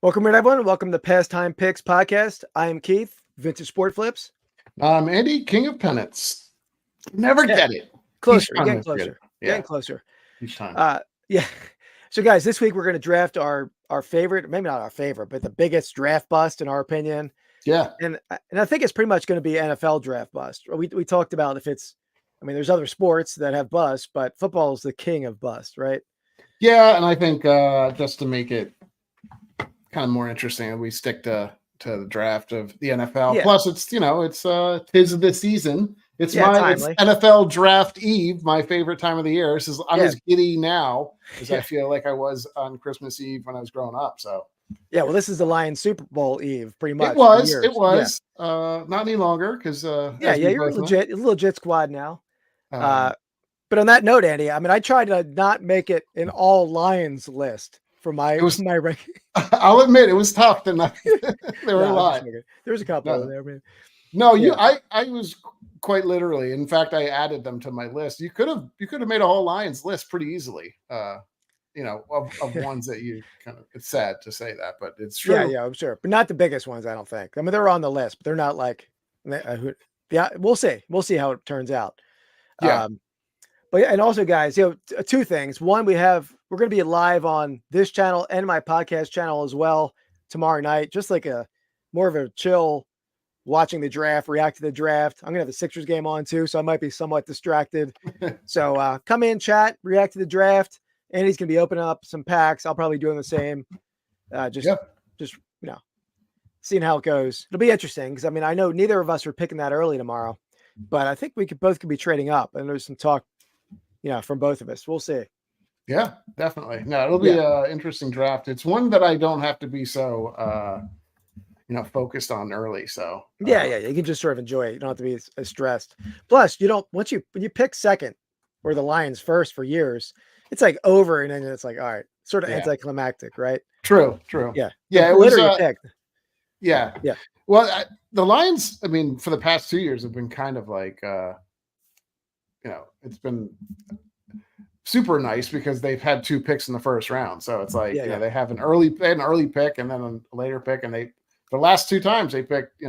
Welcome in, everyone. Welcome to Pastime Picks Podcast. I am Keith, Vintage Sport Flips. I'm Andy, King of Pennants. Never get it. Closer, getting closer. Yeah. Getting closer. Each time. Yeah. So, guys, this week we're going to draft our favorite, maybe not our favorite, but the biggest draft bust in our opinion. Yeah. And I think it's pretty much going to be NFL draft bust. We talked about if it's, I mean, there's other sports that have bust, but football is the king of bust, right? Yeah, and I think just to make it kind of more interesting, we stick to the draft of the NFL. Yeah. Plus, it's tis of the season. It's timely. it's NFL Draft Eve, my favorite time of the year. I'm as giddy now as I feel like I was on Christmas Eve when I was growing up. So yeah, well, this is the Lions Super Bowl Eve, pretty much. It was not any longer because you're a legit squad now. But on that note, Andy, I mean, I tried to not make it an all Lions list for my ranking. I'll admit it was tough. There were a lot. There was a couple there, man. No, I was quite literally. In fact, I added them to my list. You could have made a whole Lions list pretty easily. Of ones that you kind of. It's sad to say that, but it's true. Yeah, I'm sure, but not the biggest ones. I don't think. I mean, they're on the list, but they're not like. We'll see. We'll see how it turns out. Yeah. But and also, guys, two things. One, we're going to be live on this channel and my podcast channel as well tomorrow night. Just like more of a chill, watching the draft, react to the draft. I'm gonna have the Sixers game on too, so I might be somewhat distracted. So come in, chat, react to the draft. Andy's gonna be opening up some packs. I'll probably be doing the same. Just seeing how it goes. It'll be interesting because I mean I know neither of us are picking that early tomorrow, but I think we could be trading up, and there's some talk, from both of us. We'll see. Yeah, definitely. No, it'll be an interesting draft. It's one that I don't have to be so focused on early. So you can just sort of enjoy it. You don't have to be as stressed. Plus, when you pick second or the Lions first for years, it's like over, and then it's like, all right, sort of anticlimactic, right? True. Yeah. It was picked. Yeah. Well, the Lions, I mean, for the past 2 years have been kind of like, it's been super nice because they've had 2 picks in the first round. So it's like, they have an early pick and then a later pick. And the last 2 times they picked,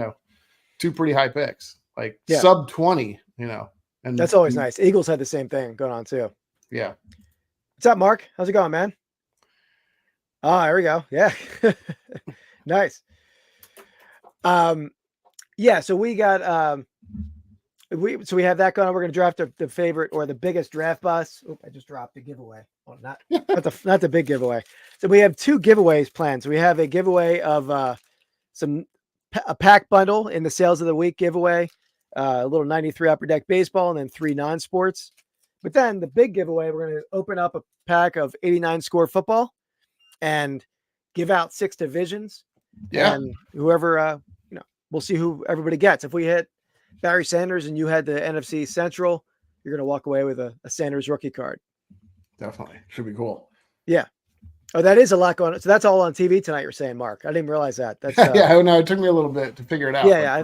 2 pretty high picks, like sub 20, and that's always nice. Eagles had the same thing going on too. Yeah. What's up, Mark? How's it going, man? Oh, there we go. Yeah. Nice. So we got, we have that going on. We're going to draft the favorite or the biggest draft bust. I just dropped a giveaway. Oh, not the big giveaway. So we have 2 giveaways planned. So we have a giveaway of a pack bundle in the sales of the week giveaway, a little 93 Upper Deck baseball, and then 3 non-sports. But then the big giveaway, we're going to open up a pack of 89 score football and give out 6 divisions. Yeah. And whoever, we'll see who everybody gets. If we hit Barry Sanders and you had the NFC Central, you're going to walk away with a Sanders rookie card. Definitely. Should be cool. Yeah. Oh, that is a lot going on. So that's all on TV tonight, you're saying, Mark. I didn't realize that. That's no, it took me a little bit to figure it out. Yeah.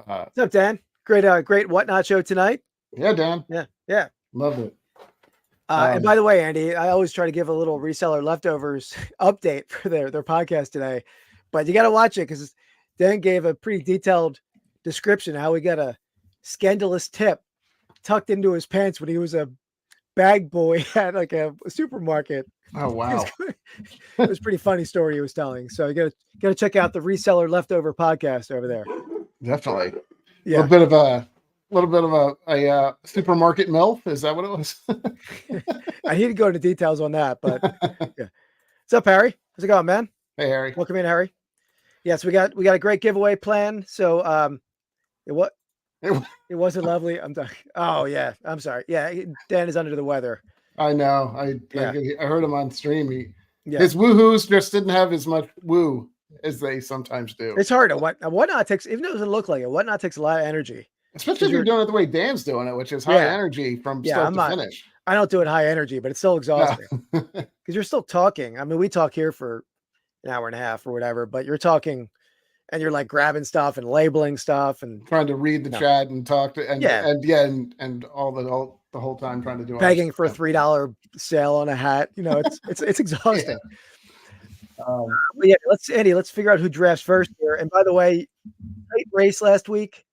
What's up, Dan? Great Whatnot show tonight. Yeah, Dan. Yeah. Love it. And by the way, Andy, I always try to give a little reseller leftovers update for their podcast today, but you got to watch it because Dan gave a pretty detailed description of how he got a scandalous tip tucked into his pants when he was a bag boy at like a supermarket. Oh, wow. It was a pretty funny story he was telling. So you got to check out the reseller leftover podcast over there. Definitely. Yeah. A little bit of a supermarket MILF. Is that what it was? I need to go into details on that, but yeah. What's up, Harry? How's it going, man? Hey, Harry. Welcome in, Harry. Yes, we got a great giveaway plan. So it wasn't lovely. Oh yeah, I'm sorry. Yeah, Dan is under the weather. I know. I heard him on stream. His woohoos just didn't have as much woo as they sometimes do. It's hard. Whatnot takes, even though it doesn't look like it, Whatnot takes a lot of energy. Especially if you're doing it the way Dan's doing it, which is high energy from start to finish. I don't do it high energy, but it's still exhausting because you're still talking. I mean, we talk here for an hour and a half or whatever, but you're talking and you're like grabbing stuff and labeling stuff and trying to read the chat and talk to and all the whole time trying to do begging for a $3 sale on a hat. It's exhausting. But yeah, let's figure out who drafts first here. And by the way, great race last week.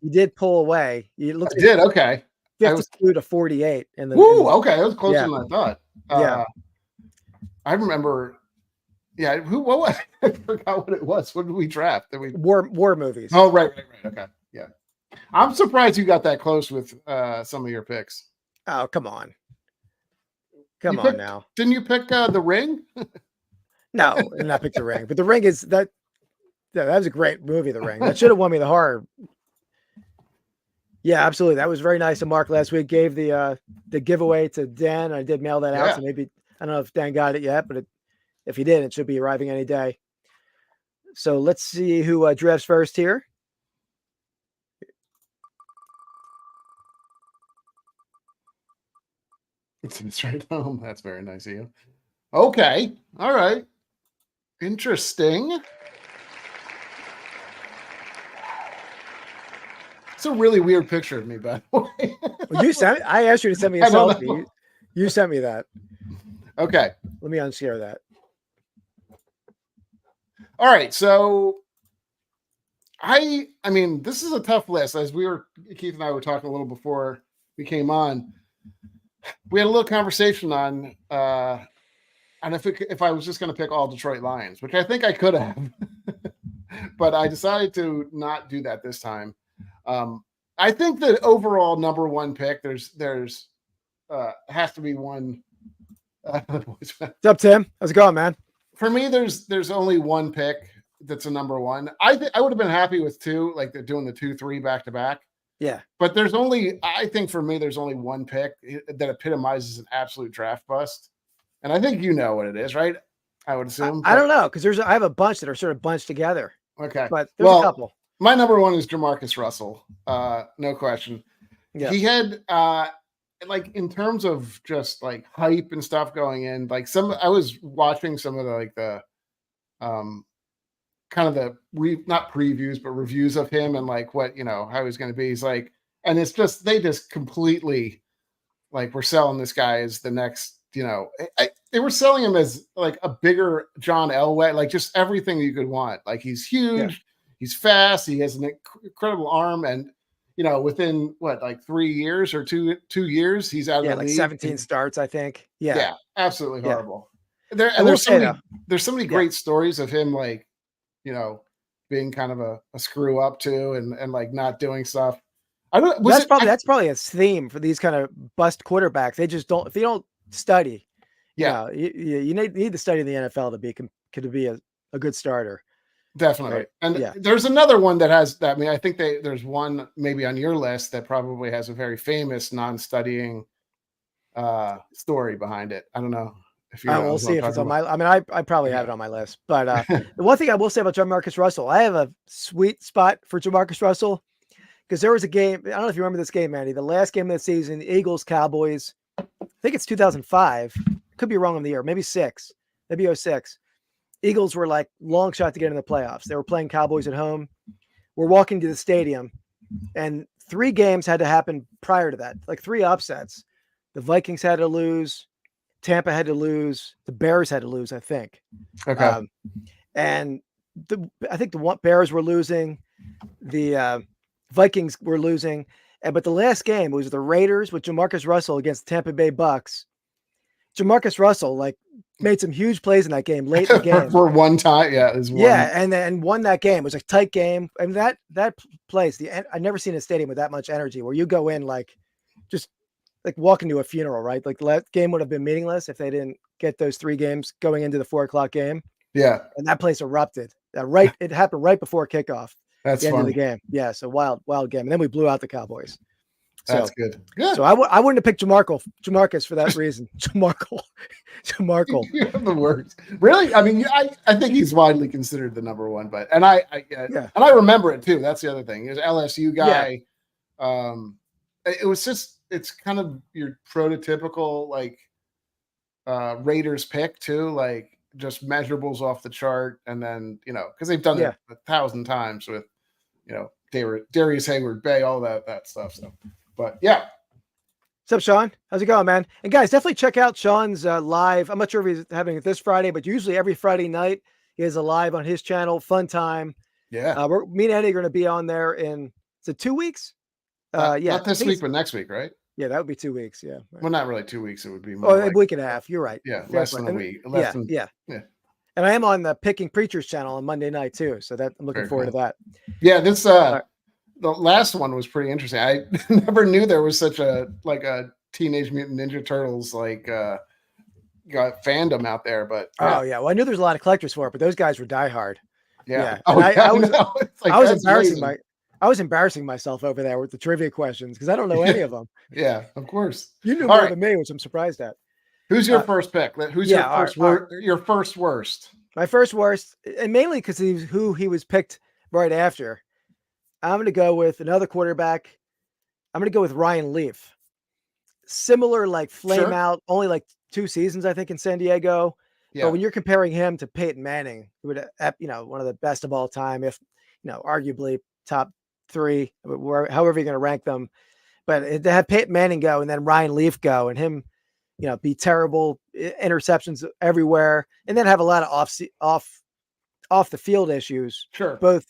You did pull away. It looks I did. Okay. 52 to 48. Okay. That was closer than I thought. Yeah. I remember. Yeah. What was I forgot what it was. What did we draft? War movies. Oh, right. Okay. Yeah. I'm surprised you got that close with some of your picks. Oh, come on. Come on now. Didn't you pick The Ring? No, I did not pick The Ring. But The Ring is that was a great movie, The Ring. That should have won me the horror. Yeah, absolutely. That was very nice of Mark last week. Gave the giveaway to Dan. I did mail that out. So maybe I don't know if Dan got it yet, but if he did, it should be arriving any day. So let's see who drafts first here. It's right home. That's very nice of you. Okay. All right. Interesting. It's a really weird picture of me, by the way. Well, I asked you to send me a selfie. You sent me that. Okay. Let me unshare that. All right. So I mean, this is a tough list. As Keith and I were talking a little before we came on. We had a little conversation on and if I was just going to pick all Detroit Lions, which I think I could have, but I decided to not do that this time. I think the overall number one pick, there's has to be one. What's up, Tim? How's it going, man? For me, there's only one pick that's a number one. I would have been happy with two, like they're doing the 2-3 back to back. Yeah. But I think for me, there's only one pick that epitomizes an absolute draft bust. And I think you know what it is, right? I would assume. I don't know, because I have a bunch that are sort of bunched together. Okay. But there's a couple. My number one is Jamarcus Russell. No question. Yeah. He had like in terms of just like hype and stuff going in, like I was watching some of the kind of not previews, but reviews of him and like what, how he's going to be. He's like, and it's just, they just completely like, we're selling this guy as the next, they were selling him as like a bigger John Elway, like just everything you could want. Like he's huge, he's fast, he has an incredible arm, and within like 3 years or two years, he's out of the like league. 17 starts, I think. Yeah, absolutely horrible. There's so many great stories of him, like being kind of a screw up too, and like not doing stuff. That's probably a theme for these kind of bust quarterbacks. They just don't. If they don't study, you need to study in the NFL to be a good starter. Definitely. Right? And there's another one that has that. I mean, I think there's one maybe on your list that probably has a very famous non-studying story behind it. I don't know. We'll see if it's on my. I mean, I probably have it on my list. But the one thing I will say about Jamarcus Russell, I have a sweet spot for Jamarcus Russell because there was a game. I don't know if you remember this game, Manny. The last game of the season, Eagles Cowboys. I think it's 2005. Could be wrong on the year. Maybe 06. Maybe 06. Eagles were like long shot to get in the playoffs. They were playing Cowboys at home. We're walking to the stadium, and 3 games had to happen prior to that. Like 3 upsets. The Vikings had to lose. Tampa had to lose. The Bears had to lose, I think. Okay. And I think the Bears were losing. The Vikings were losing. But the last game was the Raiders with Jamarcus Russell against the Tampa Bay Bucks. Jamarcus Russell made some huge plays in that game late in the game. For one time. Yeah. And won that game. It was a tight game. I mean, that place, I've never seen a stadium with that much energy where you go in just like walk into a funeral, right? Like the game would have been meaningless if they didn't get those 3 games going into the 4:00 game. Yeah. And that place erupted. It happened right before kickoff. That's the end funny. of the game. Yeah. So wild game. And then we blew out the Cowboys. That's good. Good. So I wouldn't have picked Jamarcus for that reason. Jamarcus. You have the words. Really? I mean, I think he's widely considered the number one, and I remember it too. That's the other thing. He was an LSU guy. Yeah. It's kind of your prototypical Raiders pick too, like just measurables off the chart, and then because they've done it 1,000 times with Darius Hayward, Bay, all that stuff. So, but yeah. What's up, Sean? How's it going, man? And guys, definitely check out Sean's live. I'm not sure if he's having it this Friday, but usually every Friday night he has a live on his channel. Fun time. Yeah. Me and Eddie are going to be on there in, is it 2 weeks? Not this week, but next week, right? Yeah, that would be 2 weeks. Yeah. Well, not really 2 weeks. It would be more a week and a half. You're right. Yeah, less than a week. Yeah. And I am on the Picking Preachers channel on Monday night too, so that I'm looking forward to that. Yeah, this the last one was pretty interesting. I never knew there was such a Teenage Mutant Ninja Turtles got fandom out there, but well, I knew there's a lot of collectors for it, but those guys were diehard. Yeah. I was embarrassing myself over there with the trivia questions because I don't know any of them. Yeah, of course. You knew more than me, which I'm surprised at. Who's your first pick? Who's your first worst? My first worst, and mainly because he was picked right after. I'm going to go with another quarterback. I'm going to go with Ryan Leaf. Similar, flame out, only 2 seasons, I think, in San Diego. Yeah. But when you're comparing him to Peyton Manning, who would, one of the best of all time, if, arguably top 3, however you're going to rank them. But to have Peyton Manning go and then Ryan Leaf go and him, be terrible, interceptions everywhere, and then have a lot of off the field issues. Sure. Both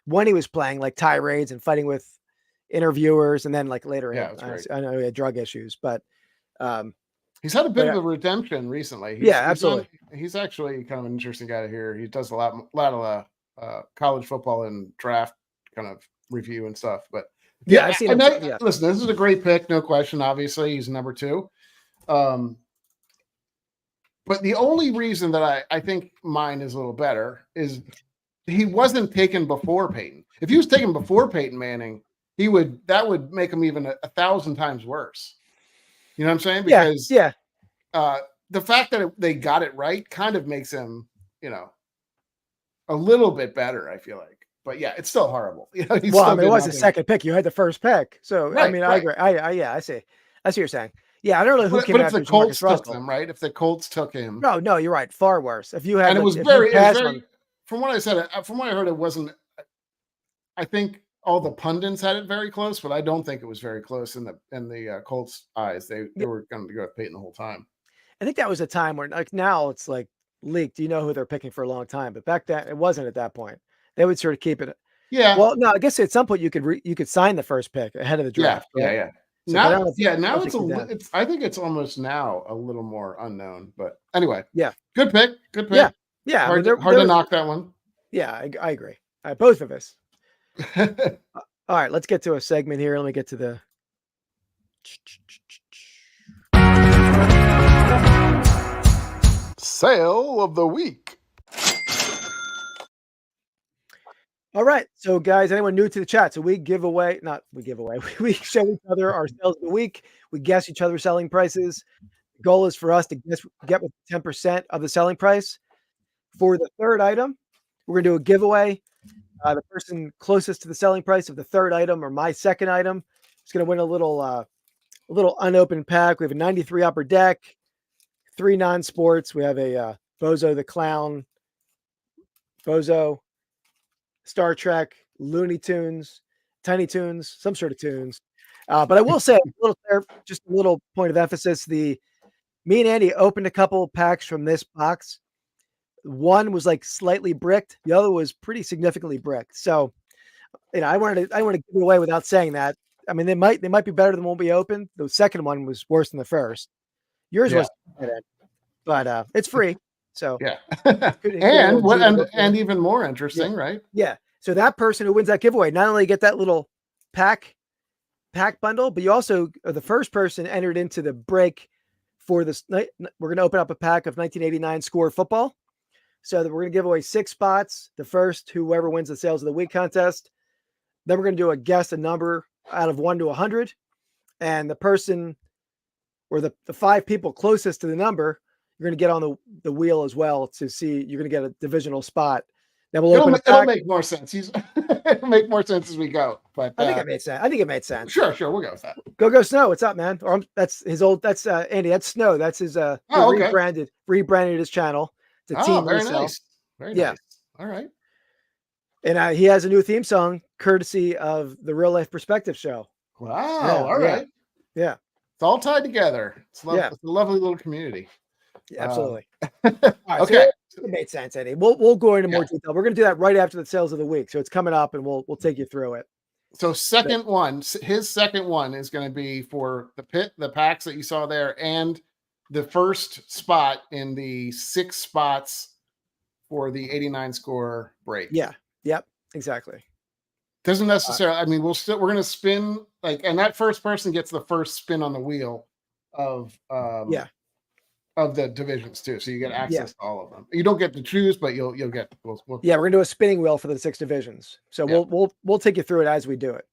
when he was playing, like tirades and fighting with interviewers, and then later, I know he had drug issues, but he's had a bit of a redemption recently. Absolutely. He's actually kind of an interesting guy to hear. He does a lot of college football and draft kind of review and stuff. But I've seen him. Listen, this is a great pick, no question. Obviously, he's number 2. But the only reason that I think mine is a little better is he wasn't taken before Peyton. If he was taken before Peyton Manning, that would make him even 1,000 times worse. You know what I'm saying? Because the fact that they got it right kind of makes him, a little bit better, I feel like. But yeah, it's still horrible. It was the second pick. You had the first pick. So, right, I agree. I see. I see what you're saying. Yeah, I don't know who came after. But if the Colts took him, right? If the Colts took him. No, you're right. Far worse. If you had, and it was very from what I heard, it wasn't, I think all the pundits had it very close, but I don't think it was very close in the Colts' eyes. They were going to go with Peyton the whole time. I think that was a time where, now it's leaked. You know who they're picking for a long time, but back then it wasn't at that point. They would sort of keep it. Yeah. Well, no, I guess at some point you could sign the first pick ahead of the draft. Yeah. So now it's I think it's almost now a little more unknown, but anyway. Yeah. Good pick. Yeah. Hard to knock that one. Yeah, I agree. Both of us. All right, let's get to a segment here. Let me get to the sale of the week. All right. So guys, anyone new to the chat? So we we show each other our sales of the week. We guess each other's selling prices. The goal is for us to get with 10% of the selling price. For the third item, we're going to do a giveaway. The person closest to the selling price of the third item or my second item is going to win a little unopened pack. We have a 93 Upper Deck, 3 non-sports. We have a Bozo the Clown, Bozo, Star Trek, Looney Tunes, Tiny Tunes, some sort of tunes. But I will say just a little point of emphasis. Me and Andy opened a couple packs from this box. One was slightly bricked. The other was pretty significantly bricked. So, I wanted to give it away without saying that. I mean, they might be better than what we opened. The second one was worse than the first. Yours was, but it's free. So yeah, and even more interesting, right? Yeah. So that person who wins that giveaway not only get that little pack bundle, but you also are the first person entered into the break for this night. We're going to open up a pack of 1989 Score football. So that we're going to give away 6 spots. The first, whoever wins the sales of the week contest. Then we're going to do a guess a number out of 1 to 100, and the person or the 5 people closest to the number, you're going to get on the wheel as well to see. You're going to get a divisional spot. Then we'll open. It'll make more sense. It'll make more sense as we go. But I think it made sense. I think it made sense. Sure, we'll go with that. Go Snow. What's up, man? Or that's his old. That's Andy. That's Snow. That's his. Rebranded his channel to Team very Resell. nice. Very nice. All right. And he has a new theme song courtesy of the Real Life Perspective show. Wow. All right. Yeah. It's all tied together. It's Yeah. It's a lovely little community. Yeah, absolutely. All right, Okay. so it made sense, Eddie. We'll go into more detail. We're going to do that right after the sales of the week. So it's coming up, and we'll take you through it. So his second one is going to be for the packs that you saw there, and the first spot in the 6 spots for the 89 score break. Yeah. Yep. Exactly. Doesn't necessarily. I mean, we're going to spin and that first person gets the first spin on the wheel of of the divisions too. So you get access to all of them. You don't get to choose, but you'll get. Yeah, we're gonna do a spinning wheel for the 6 divisions. So we'll take you through it as we do it.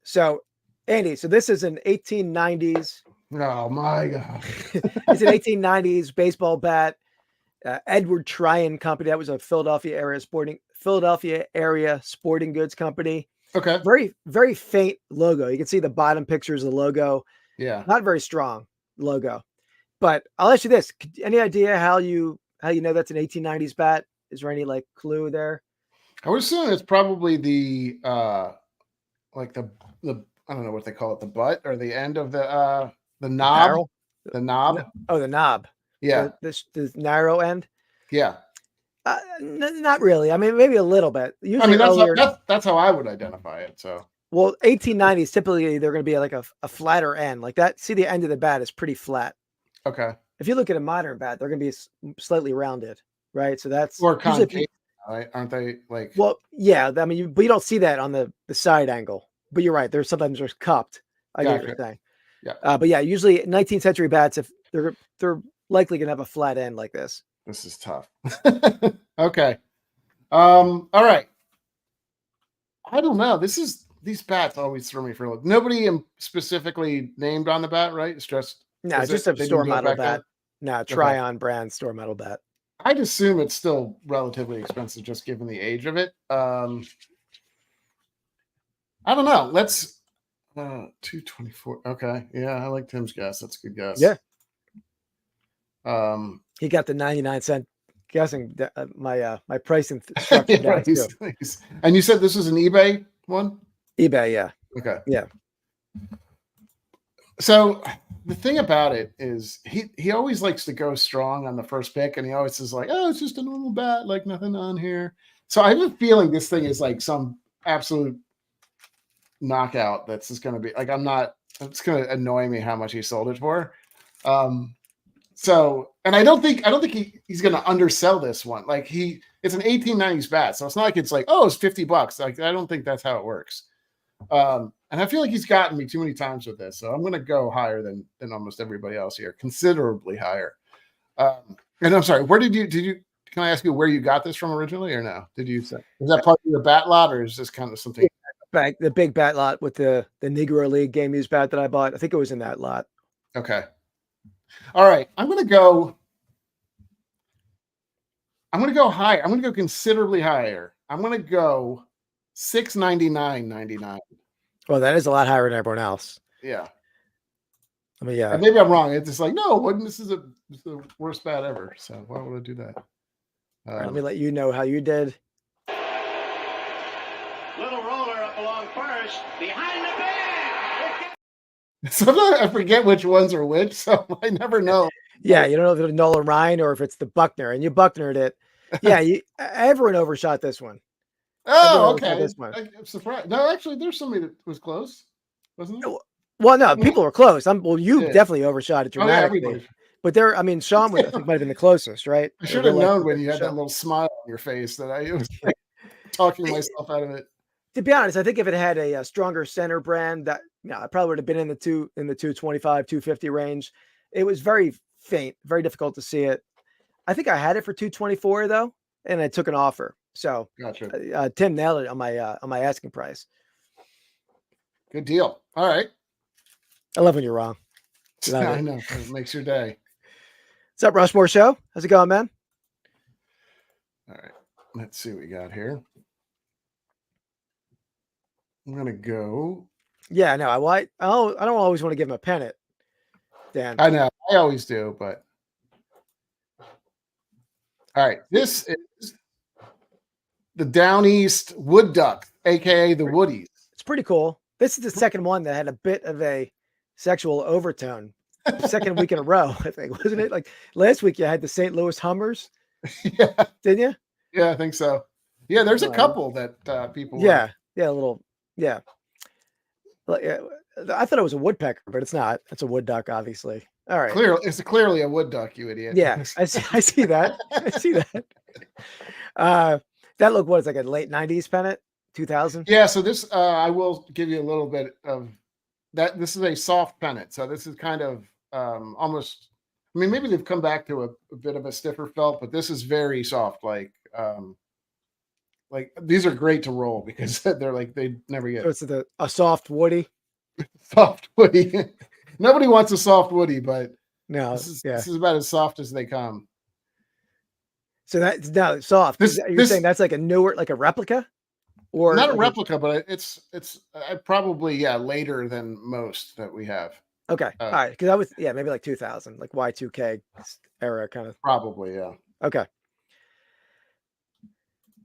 So, Andy, so this is an 1890s. Oh my God! It's an 1890s baseball bat. Edward Tryon Company. That was a Philadelphia area sporting goods company. Okay. Very, very faint logo. You can see the bottom pictures of the logo. Yeah. Not very strong logo. But I'll ask you this: any idea how you know that's an 1890s bat? Is there any clue there? I would assume it's probably the like the I don't know what they call it, the butt or the end of the knob. Barrel? The knob. Oh, the knob. Yeah. The narrow end. Yeah. Not really. I mean, maybe a little bit. Usually, that's how I would identify it. So, well, 1890s typically they're going to be like a flatter end like that. See, the end of the bat is pretty flat. Okay. If you look at a modern bat, they're going to be slightly rounded, right? So that's or concave, right? Aren't they like? Well, yeah. I mean, but you don't see that on the side angle. But you're right. Sometimes they're cupped. I get what you're saying. Yeah. But yeah, usually 19th century bats, if they're likely going to have a flat end like this. This is tough. Okay. All right. I don't know. These bats always throw me for a loop. Nobody specifically named on the bat, right? It's just just a store model bat. No, Tryon brand store model bat. I'd assume it's still relatively expensive, just given the age of it. I don't know. Let's 224. Okay, yeah, I like Tim's guess. That's a good guess. Yeah. He got the 99-cent guessing. My pricing structure down too. And you said this is an eBay one? eBay, yeah. Okay. Yeah. So the thing about it is he always likes to go strong on the first pick, and he always is like, oh, it's just a normal bat, like nothing on here. So I have a feeling this thing is like some absolute knockout that's just going to be like, it's going to annoy me how much he sold it for. So, and I don't think he's going to undersell this one. Like it's an 1890s bat. So it's not like it's like, oh, it's $50. Like, I don't think that's how it works. And I feel like he's gotten me too many times with this. So I'm going to go higher than almost everybody else here, considerably higher. And I'm sorry, where did you, can I ask you where you got this from originally or no? Was that part of your bat lot or is this kind of something? The big bat lot with the Negro League game used bat that I bought. I think it was in that lot. Okay. All right. I'm going to go higher. I'm going to go considerably higher. I'm going to go $699.99. Well, that is a lot higher than everyone else. Yeah. I mean, yeah. And maybe I'm wrong. It's just like, no, this is the worst bat ever. So why would I do that? Let me let you know how you did. Little roller up along first, behind the bag. Sometimes I forget which ones are which, so I never know. Yeah, you don't know if it's Nolan Ryan or if it's the Buckner, and you Bucknered it. Yeah, everyone overshot this one. Oh, okay. I'm surprised. No, actually, there's somebody that was close, wasn't it? Well, no, people were close. You definitely overshot it dramatically. Oh, yeah, but Sean I think might have been the closest, right? I should have known when you had that little smile on your face that I was like talking myself out of it. To be honest, I think if it had a stronger center brand, that I probably would have been in the 225, 250 range. It was very faint, very difficult to see it. I think I had it for 224 though, and I took an offer. So gotcha. Tim nailed it on my asking price. Good deal. All right. I love when you're wrong. I know. It makes your day. What's up, Rushmore Show? How's it going, man? All right. Let's see what we got here. I'm going to go. Yeah, no, I don't always want to give him a pennant, Dan. I know. I always do, but. All right. This is the Down East Wood Duck, a.k.a. the Woodies. It's pretty cool. This is the second one that had a bit of a sexual overtone. Second week in a row, I think, wasn't it? Like last week, you had the St. Louis Hummers, Yeah, didn't you? yeah, I think so. Yeah, there's a couple that people. Yeah, a little, yeah. I thought it was a woodpecker, but it's not. It's a wood duck, obviously. All right. It's clearly a wood duck, you idiot. Yeah, I see that. I see that. That look was like a late 90s pennant, 2000. Yeah, so this I will give you a little bit of that. This is a soft pennant, so this is kind of almost. I mean, maybe they've come back to a bit of a stiffer felt, but this is very soft. Like these are great to roll because they're like they never get. So it's a soft woody. Soft woody. Nobody wants a soft woody, but No, this is about as soft as they come. So that's no soft. You're saying that's like a newer, like a replica, or not a like replica, but it's probably later than most that we have. Okay, all right, because I was maybe like 2000, like Y2K era kind of. Probably, yeah. Okay.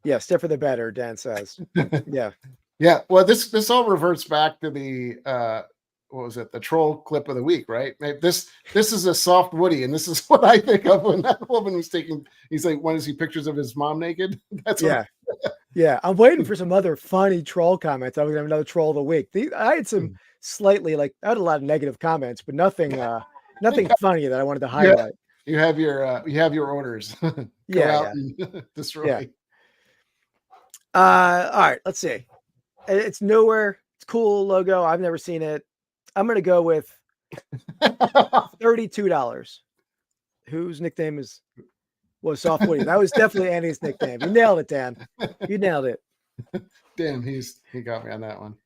Yeah, stiffer the better, Dan says. Yeah. Yeah. Well, this all reverts back to the what was it? The troll clip of the week, right? This is a soft woody, and this is what I think of when that woman was taking. He's like, "Want to see pictures of his mom naked?" That's yeah. I'm waiting for some other funny troll comments. I was gonna have another troll of the week. I had some slightly I had a lot of negative comments, but nothing funny that I wanted to highlight. You have your orders. And destroy. Yeah. All right, let's see. It's nowhere. It's cool logo. I've never seen it. I'm gonna go with $32. Whose nickname was Soft Woody? That was definitely Andy's nickname. You nailed it, Dan. You nailed it. Damn, he got me on that one.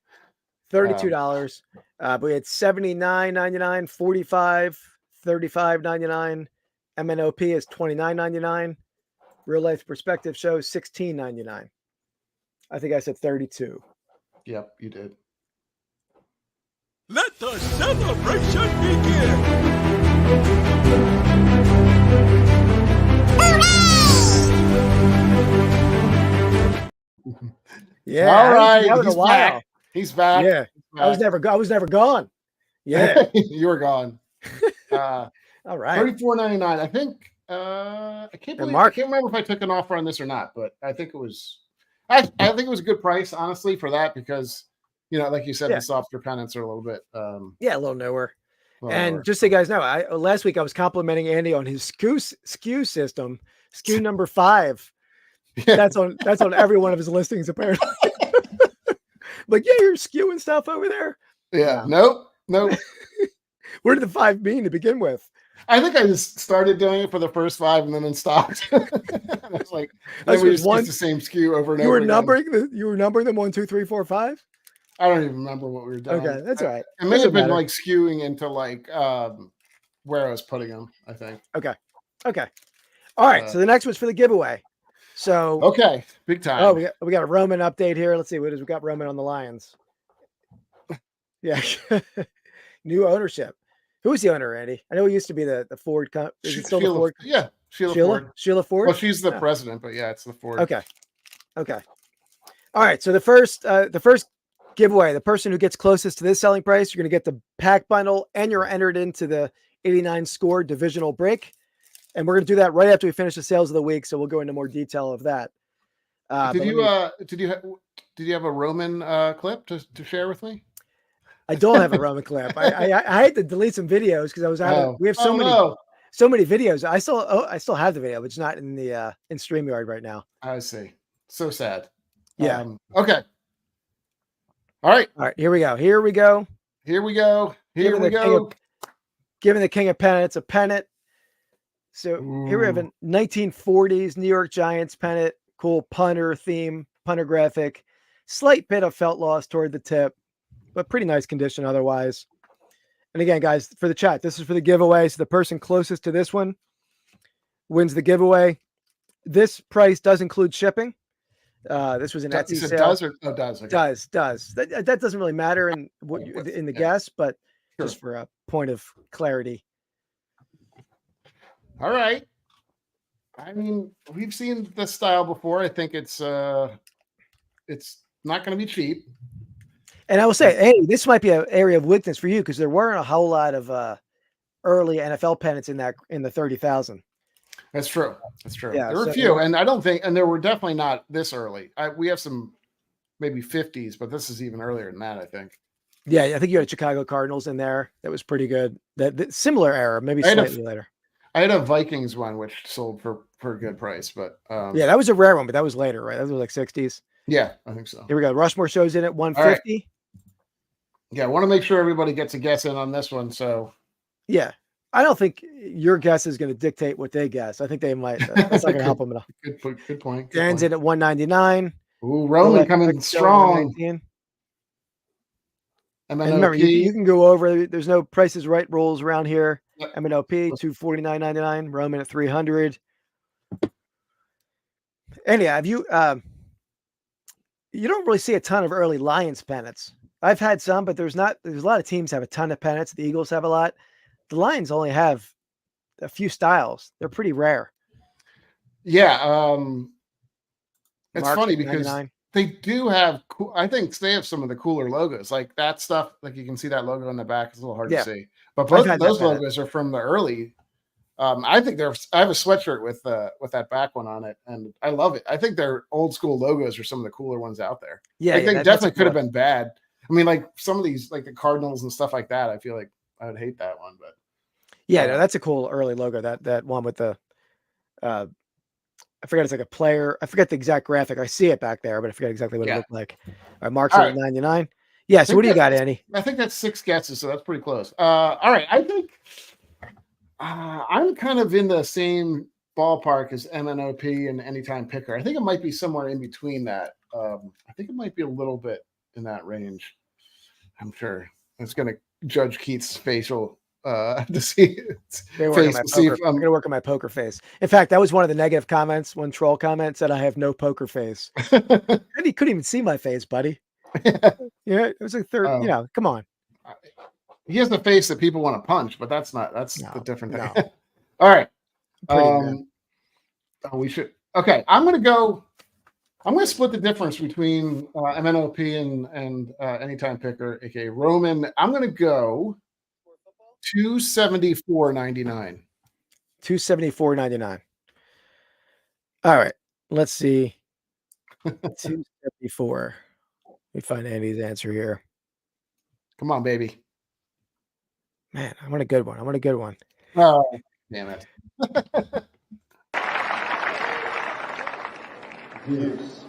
$32. But we had $79.99, $45, $35.99. MNOP is $29.99. Real life perspective shows $16.99. I think I said 32. Yep, you did. Let the celebration begin! Yeah. All right. That was a while. Back. He's back. Yeah. He's back. I was never gone. Yeah. You were gone. All right. $34.99. I think I can't remember if I took an offer on this or not, but I think it was I think it was a good price, honestly, for that because like you said, the softer pennants are a little bit a little newer. Just so you guys know, last week I was complimenting Andy on his SKU system, SKU number 5. Yeah. That's on every one of his listings apparently. Like, you're skewing stuff over there. Yeah. Nope. Where did the 5 mean to begin with? I think I just started doing it for the first 5 and then stopped. I was like, then we just use the same SKU over and over. You were numbering them 1, 2, 3, 4, 5. I don't even remember what we were doing. Okay, that's all right. It may have been like skewing into where I was putting them, I think. Okay. All right. So the next one's for the giveaway. So okay, big time. Oh, we got a Roman update here. Let's see what is we got Roman on the Lions. Yeah, new ownership. Who is the owner, Andy? I know he used to be the Ford. Is it still the Ford? Yeah, Sheila Ford. Well, she's the president, but yeah, it's the Ford. Okay. All right. So the first giveaway, the person who gets closest to this selling price, you're going to get the pack bundle, and you're entered into the 89 score divisional break. And we're going to do that right after we finish the sales of the week. So we'll go into more detail of that. Did you have a Roman clip to share with me? I don't have a Roman clip. I had to delete some videos because I was out. We have so many videos. I still have the video, but it's not in the in StreamYard right now. I see. So sad. Yeah. Okay. All right. Here we go. Giving the king of pennants a pennant. So here we have a 1940s New York Giants pennant. Cool punter theme, punter graphic. Slight bit of felt loss toward the tip, but pretty nice condition otherwise. And again, guys, for the chat, this is for the giveaway. So the person closest to this one wins the giveaway. This price does include shipping. This was an Etsy sale. Does or does? Okay. Does. That doesn't really matter in the guess, but just for a point of clarity. All right. I mean, we've seen this style before. I think it's not going to be cheap. And I will say, hey, this might be an area of weakness for you because there weren't a whole lot of early NFL pennants in the 30,000. That's true. That's true. Yeah, There were so- a few, and I don't think, and there were definitely not this early. We have some maybe 50s, but this is even earlier than that, I think. Yeah, I think you had Chicago Cardinals in there. That was pretty good. That similar era, maybe slightly later. I had a Vikings one which sold for a good price, but yeah, that was a rare one, but that was later, right? That was like 60s. Yeah, I think so. Here we go. Rushmore shows in at 150. Right. Yeah, I want to make sure everybody gets a guess in on this one. So yeah, I don't think your guess is going to dictate what they guess. I think they might. That's not going to help them at all. Good point. Dan's in at 199. Ooh, Roman coming strong. And remember, you can go over. There's no Price is Right rules around here. Yep. MNOP 249.99. Roman at 300. And yeah, have you? You don't really see a ton of early Lions pennants. I've had some, but there's a lot of teams have a ton of pennants. The Eagles have a lot. The Lions only have a few styles. They're pretty rare. Yeah, it's Mark funny because 99. they do have. I think they have some of the cooler logos, like that stuff. Like you can see that logo in the back. It's a little hard to see, but both of those logos are from the early. I think I have a sweatshirt with that back one on it, and I love it. I think their old school logos are some of the cooler ones out there. Yeah, they definitely could have been bad. I mean, like some of these, like the Cardinals and stuff like that. I feel like I would hate that one, but yeah, no, that's a cool early logo. That one with the, I forget, it's like a player. I forget the exact graphic. I see it back there, but I forget exactly what it looked like. Mark's at 99. Yeah. So what do you got, Andy? I think that's 6 guesses, so that's pretty close. All right, I think I'm kind of in the same ballpark as MNOP and Anytime Picker. I think it might be somewhere in between that. I think it might be a little bit in that range. I'm sure it's going to judge Keith's facial to see I'm going to work on my poker face. In fact, that was one of the negative comments. One troll comment said I have no poker face. And he couldn't even see my face, buddy. Yeah, it was like third. Come on. He has the face that people want to punch, but that's the different thing. No. All right. We should. Okay, I'm going to split the difference between MNOP and Anytime Picker, aka Roman. I'm going to go $274.99. $274.99. All right, let's see. 274. Let me find Andy's answer here. Come on, baby. Man, I want a good one. Oh, damn it. Yes.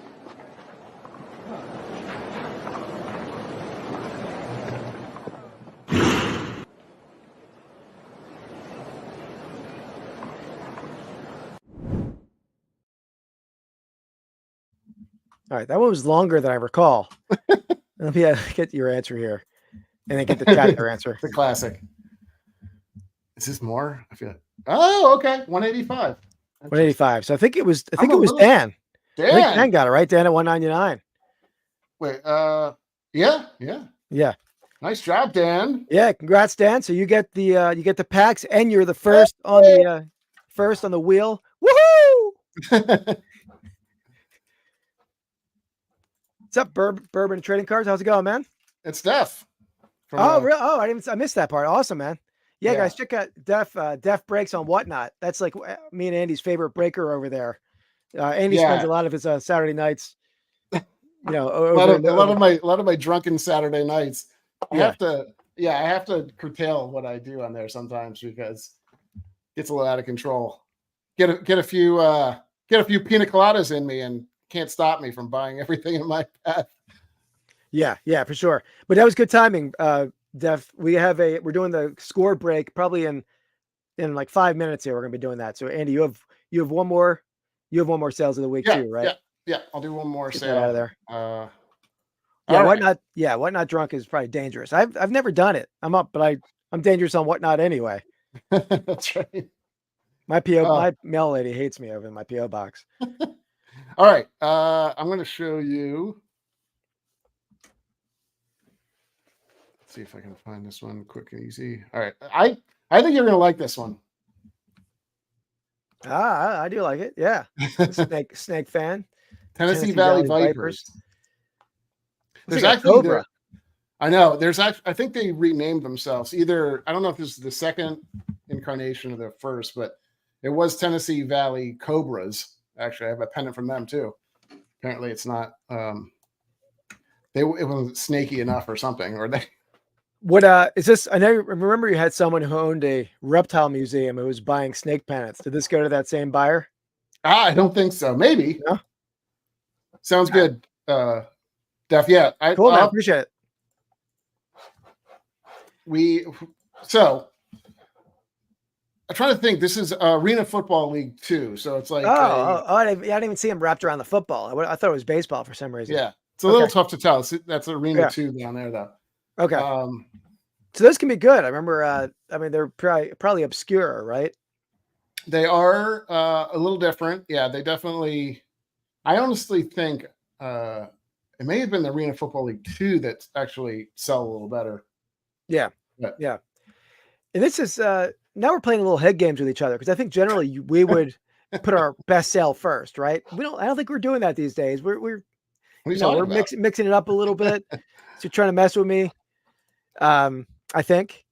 All right, that one was longer than I recall. Let me get your answer here, and then get the chat their answer. The classic. Is this more? I feel. Oh, okay. 185. 185. So I think it was. Dan. Dan. I think Dan got it right. Dan at 199. Wait. Yeah. Nice job, Dan. Yeah. Congrats, Dan. So you get the packs, and you're the first on the wheel. Woohoo! What's up, Bourbon Trading Cards? How's it going, man? It's Def. Really? Oh, I missed that part. Awesome, man. Yeah, guys, check out Def Breaks on Whatnot. That's like me and Andy's favorite breaker over there. Andy spends a lot of his Saturday nights. A lot of my drunken Saturday nights. I have to curtail what I do on there sometimes because it gets a little out of control. Get a few pina coladas in me and can't stop me from buying everything in my path. Yeah, for sure. But that was good timing. Def, we're doing the score break probably in like 5 minutes here. We're gonna be doing that. So Andy, you have one more sales of the week too, right? Yeah. I'll do one more Get sale out of there. Right. Whatnot drunk is probably dangerous. I've never done it. I'm dangerous on Whatnot anyway. That's right. My mail lady hates me over in my PO box. All right. I'm going to show you. Let's see if I can find this one quick and easy. All right. I think you're going to like this one. I do like it. Yeah. Snake fan. Tennessee Valley Vipers. There's actually Cobra. I know. There's actually, I think they renamed themselves. Either I don't know if this is the second incarnation of the first, but it was Tennessee Valley Cobras. Actually, I have a pennant from them too. Apparently, it's not. It wasn't snaky enough or something, or they. What is this? I know. Remember, you had someone who owned a reptile museum who was buying snake pennants. Did this go to that same buyer? I don't think so. Maybe. No? Sounds good. Def. Yeah. Cool, man. Appreciate it. So I'm trying to think. This is Arena Football League 2, so it's like I didn't even see him wrapped around the football. I thought it was baseball for some reason. Yeah, it's a little tough to tell. That's Arena 2 down there, though. Okay. So those can be good. I remember. I mean, they're probably obscure, right? They are a little different. Yeah, they definitely. I honestly think it may have been the Arena Football League 2 that actually sell a little better. Yeah. Yeah. And this is now we're playing a little head games with each other because I think generally we would put our best sale first, right? I don't think we're doing that these days. We're mixing it up a little bit. So you're trying to mess with me. I think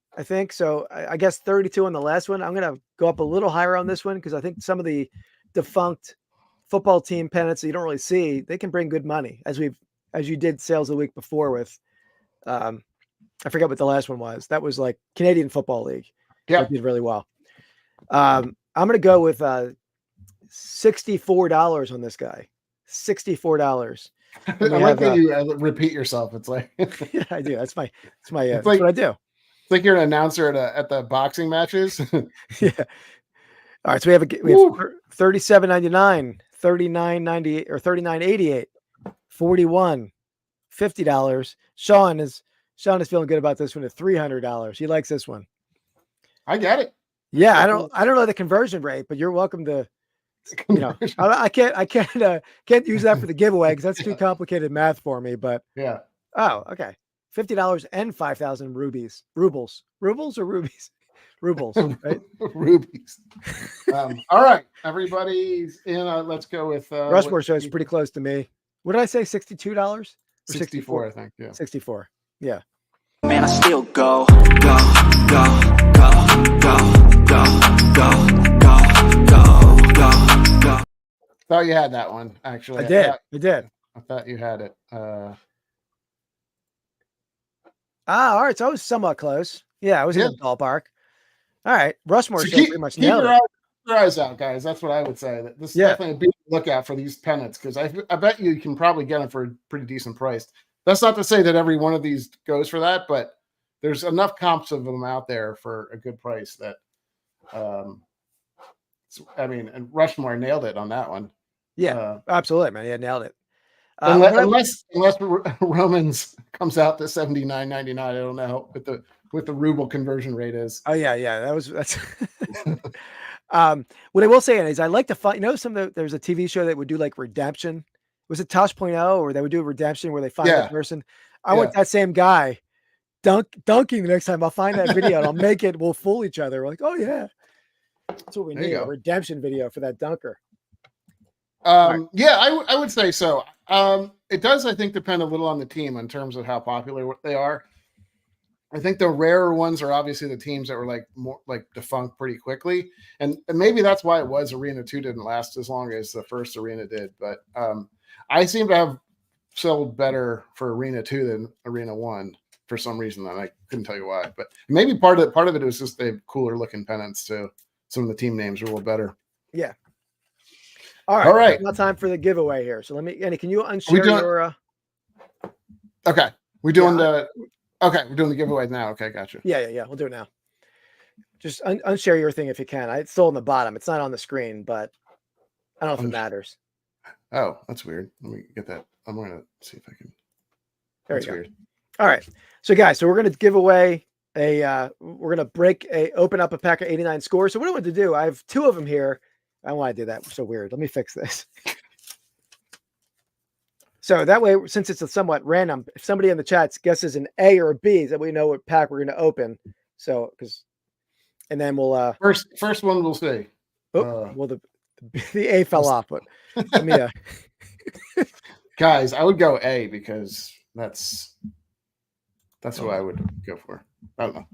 so. I guess 32 on the last one. I'm gonna go up a little higher on this one because I think some of the defunct football team pennants that you don't really see, they can bring good money as you did sales the week before with I forget what the last one was. That was like Canadian Football League. Yeah, did really well. I'm going to go with $64 on this guy. $64. I like that you repeat yourself. It's like yeah, I do. That's what I do. It's like you're an announcer at the boxing matches. Yeah. All right, so we have $37.99, $39.98, or $39.88, $41, $50. Sean is feeling good about this one at $300. He likes this one. I get it. Yeah, I don't know the conversion rate, but you're welcome to. I can't use that for the giveaway because that's too complicated math for me. But yeah. Oh, okay. $50 and 5,000 rubles, or rubies, rubles, right? Rubies. All right, everybody's in. Let's go with Rushmore show is pretty close to me. What did I say? $62? 64, I think. Yeah. 64. Yeah. Man, I still go, go, go, go, go, go, go, go, go, go, go. Thought you had that one, actually. I did. I thought you had it. All right. So I was somewhat close. Yeah, I was in the ballpark. All right. Rushmore show pretty much keep nailed it. your eyes out, guys. That's what I would say. This is definitely a big lookout for these pennants because I bet you can probably get them for a pretty decent price. That's not to say that every one of these goes for that, but there's enough comps of them out there for a good price that, and Rushmore nailed it on that one. Yeah, absolutely, man. Yeah, nailed it. Unless Romans comes out to $79.99, I don't know what the ruble conversion rate is. Oh yeah, that's. What I will say is I like to find. There's a TV show that would do like redemption. Was it Tosh.0 or they would do a redemption where they find that person? I want that same guy dunking the next time. I'll find that video and I'll make it. We'll fool each other. We're like, oh yeah, that's what we need. A redemption video for that dunker. Yeah, I would say so. It does, I think, depend a little on the team in terms of how popular they are. I think the rarer ones are obviously the teams that were like more like defunct pretty quickly, and maybe that's why it was Arena 2 didn't last as long as the first Arena did. But I seem to have sold better for Arena 2 than Arena 1 for some reason. And I couldn't tell you why, but maybe part of it was just they have cooler looking pennants too. Some of the team names are a little better. Yeah. All right. Now time for the giveaway here. So Andy, can you unshare your? Okay, we're doing we're doing the giveaway now. Okay, gotcha. Yeah. We'll do it now. Just unshare your thing if you can. It's still on the bottom. It's not on the screen, but I don't know if it matters. Oh, that's weird. Let me get that. I'm going to see if I can. That's weird. All right. So guys, we're going to give away we're going to open up a pack of 89 scores. So what I want to do, I have two of them here. I don't want to do that. So weird. Let me fix this. So that way, since it's a somewhat random, if somebody in the chat guesses an A or a B, that we know what pack we're going to open. So, and then we'll first one we'll see. Well, the A fell off, but let me. Guys, I would go A because that's That's who I would go for. I don't know.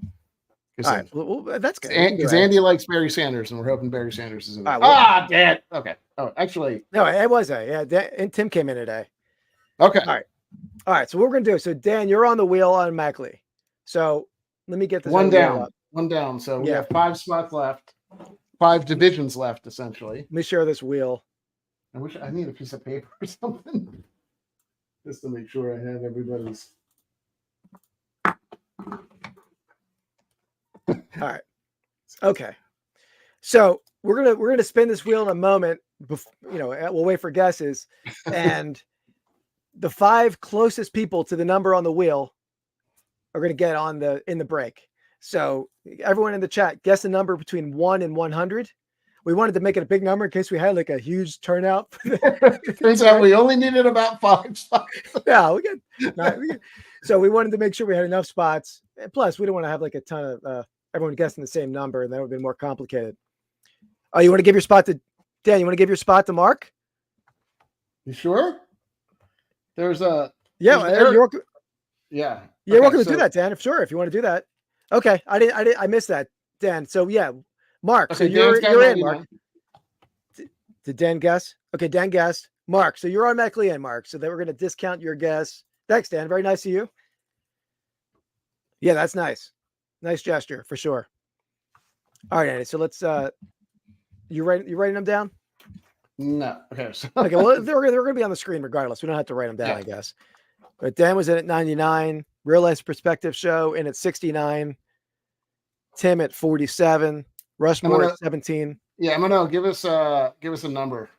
All right. Well, that's good. Because Andy likes Barry Sanders, and we're hoping Barry Sanders is in there. All right, Dad. Okay. Oh, actually. No, it was and Tim came in today. Okay. All right. So what we're going to do. So Dan, you're on the wheel automatically. So let me get this One wheel down. up. One down. So we have 5 spots left. 5 divisions left, essentially. Let me share this wheel. I wish I need a piece of paper or something. Just to make sure I have everybody's. All right. Okay. So we're gonna spin this wheel in a moment. We'll wait for guesses, and the 5 closest people to the number on the wheel are gonna get in the break. So everyone in the chat, guess the number between 1 and 100. We wanted to make it a big number in case we had like a huge turnout. Turns out we only needed about 5 spots. Yeah, so we wanted to make sure we had enough spots. And plus, we don't want to have like a ton of everyone guessing the same number, and that would have been more complicated. Oh, you want to give your spot to Dan? You want to give your spot to Mark? You sure? There's a you're welcome. Yeah. You're welcome to do that, Dan. Sure, if you want to do that. Okay, I missed that, Dan. So yeah, Mark. Okay, so you're in, 99. Mark. Did Dan guess? Okay, Dan guessed. Mark, so you're automatically in, Mark. So then we're going to discount your guess. Thanks, Dan. Very nice of you. Yeah, that's nice. Nice gesture for sure. All right, Andy. So let's. You writing them down? No. Okay. So. Okay. Well, they're going to be on the screen regardless. We don't have to write them down, I guess. But Dan was in at 99. Real Life Perspective Show in at 69. Tim at 47. Rushmore at 17. Yeah, I'm gonna give us a number.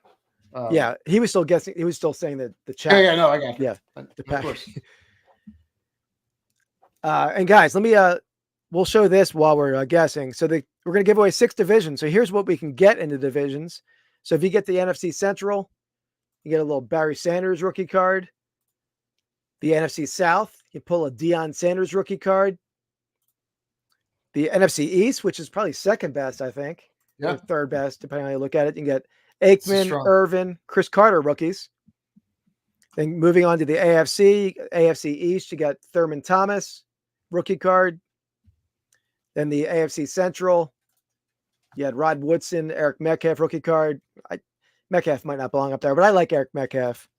Yeah, he was still guessing. He was still saying that the chat. Yeah, no, I got you. Yeah, of course. And guys, let me. We'll show this while we're guessing. So we're going to give away 6 divisions. So here's what we can get in the divisions. So if you get the NFC Central, you get a little Barry Sanders rookie card. The NFC South, you pull a Deion Sanders rookie card. The NFC East, which is probably second best, I think. Yeah. Or third best, depending on how you look at it. You can get Aikman, Irvin, Chris Carter rookies. Then moving on to the AFC East, you got Thurman Thomas rookie card. Then the AFC Central, you had Rod Woodson, Eric Metcalf rookie card. Metcalf might not belong up there, but I like Eric Metcalf.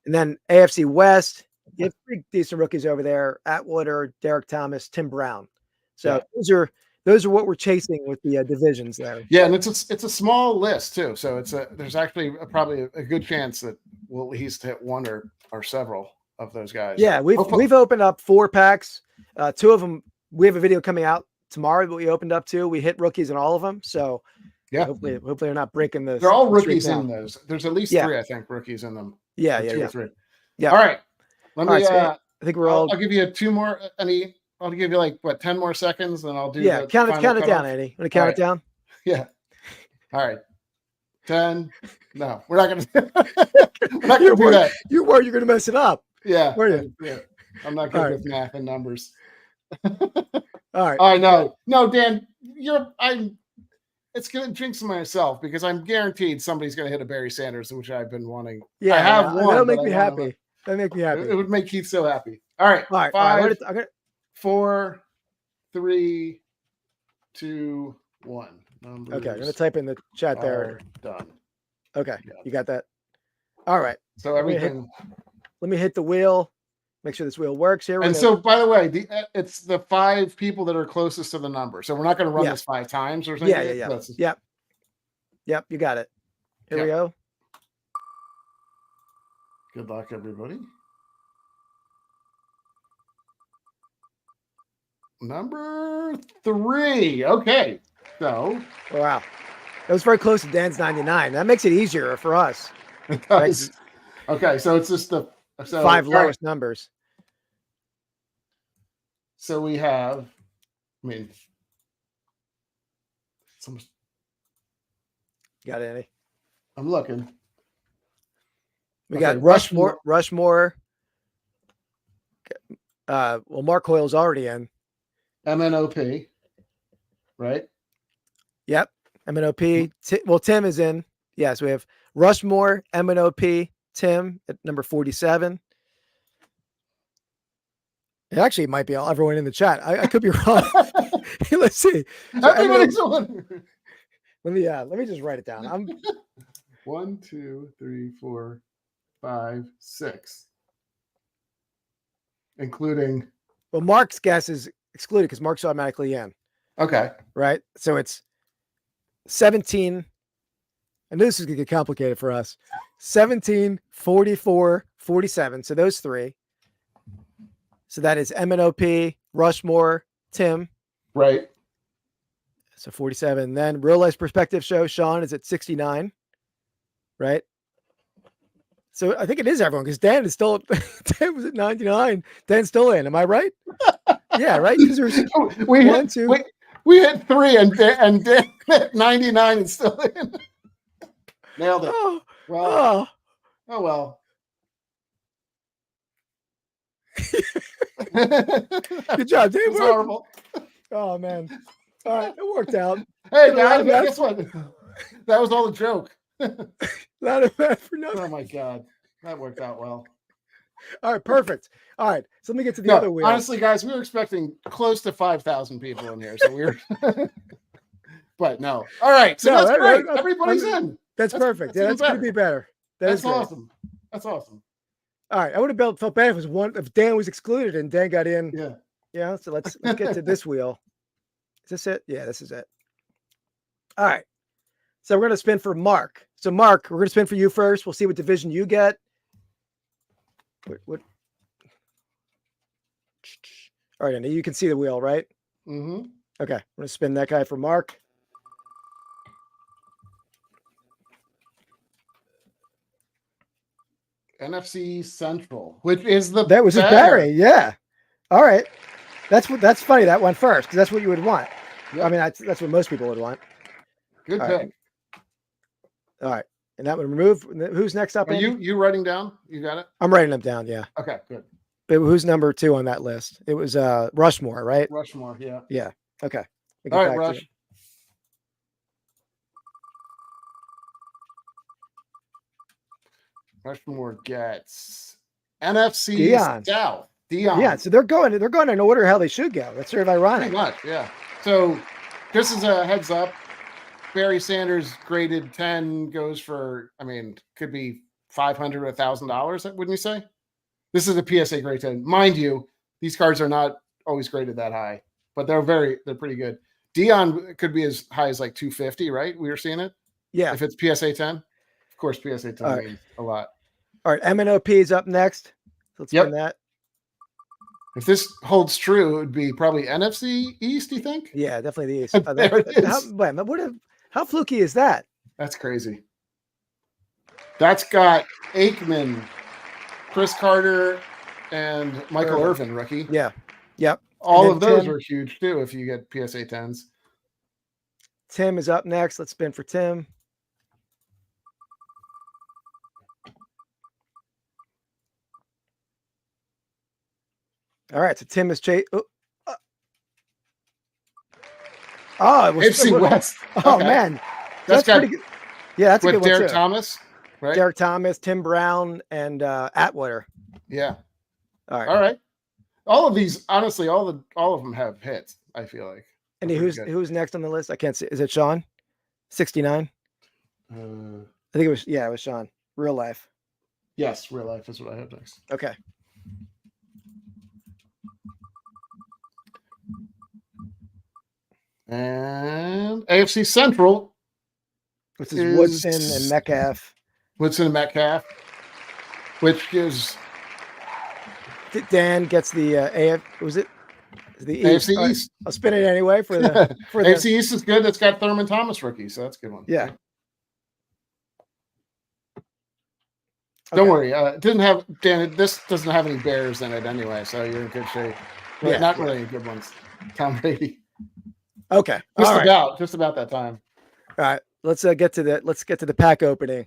And then AFC West, you have 3 decent rookies over there: Atwater, Derek Thomas, Tim Brown. So those are what we're chasing with the divisions there. Yeah, and it's a small list too. So there's actually probably a good chance that we'll at least hit one or several of those guys. Yeah, we've opened up 4 packs. 2 of them, we have a video coming out tomorrow that we opened up 2. We hit rookies in all of them. So yeah, hopefully they're not breaking the. They're all rookies in those. There's at least 3, I think, rookies in them. Yeah, 2 or 3. Yeah. All right. Let me. I think we're all. I'll give you 2 more. I'll give you like 10 more seconds, and I'll do. Yeah, count it down, Andy. Want to count it down? Yeah. All right. 10. No, we're not gonna. We're not gonna do that. You're worried you're gonna mess it up. Yeah. Were you? Yeah. I'm not good with math and numbers. All right. I know. No, Dan, it's gonna jinx myself because I'm guaranteed somebody's gonna hit a Barry Sanders, which I've been wanting. Yeah, I have one. That'll make me happy. That'll make me happy. It would make Keith so happy. All right. 5, 4, 3, 2, 1. Numbers okay, I'm gonna type in the chat there. Done. Okay, you got that. All right. So everything. Let me hit the wheel. Make sure this wheel works here. And so, by the way, it's the 5 people that are closest to the number. So we're not going to run this 5 times or something. Yeah. Yep. You got it. Here we go. Good luck, everybody. Number 3. Okay. So. Wow. That was very close to Dan's 99. That makes it easier for us. Right? Okay. So it's just the 5 lowest numbers. So we have, it's almost. Got it, Andy? I'm looking. We got Rushmore. Well, Mark Hoyle's already in. MNOP, right? Yep. MNOP. Tim is in. Yes, we have Rushmore, MNOP, Tim at number 47. Actually, it might be everyone in the chat. I could be wrong. Let's see. So Everybody's on. let me just write it down. I'm 1, 2, 3, 4, 5, 6, including. well, Mark's guess is excluded because Mark's automatically in, Okay. right? So it's 17. And this is going to get complicated for us. 17, 44, 47. So those three. So that is MNOP, Rushmore, Tim. Right. So 47. Then Real Life Perspective Show, Sean is at 69. Right? So I think it is everyone because Dan is still, Dan was at 99. Dan's still in. Am I right? Yeah, right? Because there's we one, hit, two. we hit 3 and Dan at 99 and still in. Nailed it. Oh, Well, oh. well. Good job, Dave. It's horrible. Oh, man. All right. It worked out. Hey, Not guys, bad. guess what? That was all a joke. Not a bad for nothing. Oh, my God. That worked out well. All right. Perfect. All right. So let me get to the other wheel. Honestly, guys, we were expecting close to 5,000 people in here. So we're. But no. All right. So No, that's right, great. Everybody's in. That's perfect. Yeah, that's that's even going to be better. That's great. awesome. That's awesome. All right. I would have felt bad if Dan was excluded and Dan got in. Yeah. Yeah. So let's get to this wheel. Is this it? Yeah, this is it. All right. So we're going to spin for Mark. So Mark, we're going to spin for you first. We'll see what division you get. What? All right, Andy, you can see the wheel, right? Mm-hmm. Okay. I'm going to spin that guy for Mark. NFC Central, which is the That was just Barry. Yeah. All right. That's funny. That went first because that's what you would want. Yep. I mean, that's what most people would want. Good All pick. right. All right. And that would remove. Who's next up? Are Andy? you writing down? You got it? I'm writing them down. Yeah. Okay, good. But who's number 2 on that list? It was Rushmore, right? Rushmore, yeah. Yeah. Okay. We'll get All right, back to Rush. it. Rushmore gets NFC Dion. South. Dion. Yeah. So they're going in order how they should go. That's sort of ironic. Pretty much, yeah. So just as a heads up, Barry Sanders graded 10 goes for, I mean, could be $500 or $1,000, wouldn't you say? This is a PSA grade 10. Mind you, these cards are not always graded that high, but they're pretty good. Dion could be as high as like 250, right? We were seeing it. Yeah. If it's PSA 10, of course, PSA 10 All means a lot. All right. MNOP is up next. Let's Yep. spin that. If this holds true, it would be probably NFC East, do you think? Yeah, definitely the East. There it is. How fluky is that? That's crazy. That's got Aikman, Chris Carter, and Michael Irvin, rookie. Yeah. Yep. All And of then those Tim. are huge too if you get PSA 10s. Tim is up next. Let's spin for Tim. All right. So Tim is it was AFC West. Oh Okay. man. That's got pretty good. Yeah, that's a with good one Derek too. Thomas, right? Derek Thomas, Tim Brown, and Atwater. Yeah. All right. All right. All of these, honestly, all of them have hits, I feel like. And Pretty who's good. next on the list? I can't see. Is it Sean? 69? I think it was Sean. Real life. Yes, real life is what I have next. Okay. And AFC Central. This is Woodson and Metcalf. Woodson and Metcalf, which gives Dan gets the was it the AFC East? All right, East. I'll spin it anyway for the AFC East is good. It's got Thurman Thomas rookie, so that's a good one. Yeah. Don't Okay. worry. It didn't have Dan. This doesn't have any Bears in it anyway, so you're in good shape. But Yeah. not really any good ones. Tom Brady. Okay. Just All right. just about that time. All right. Let's get to the pack opening.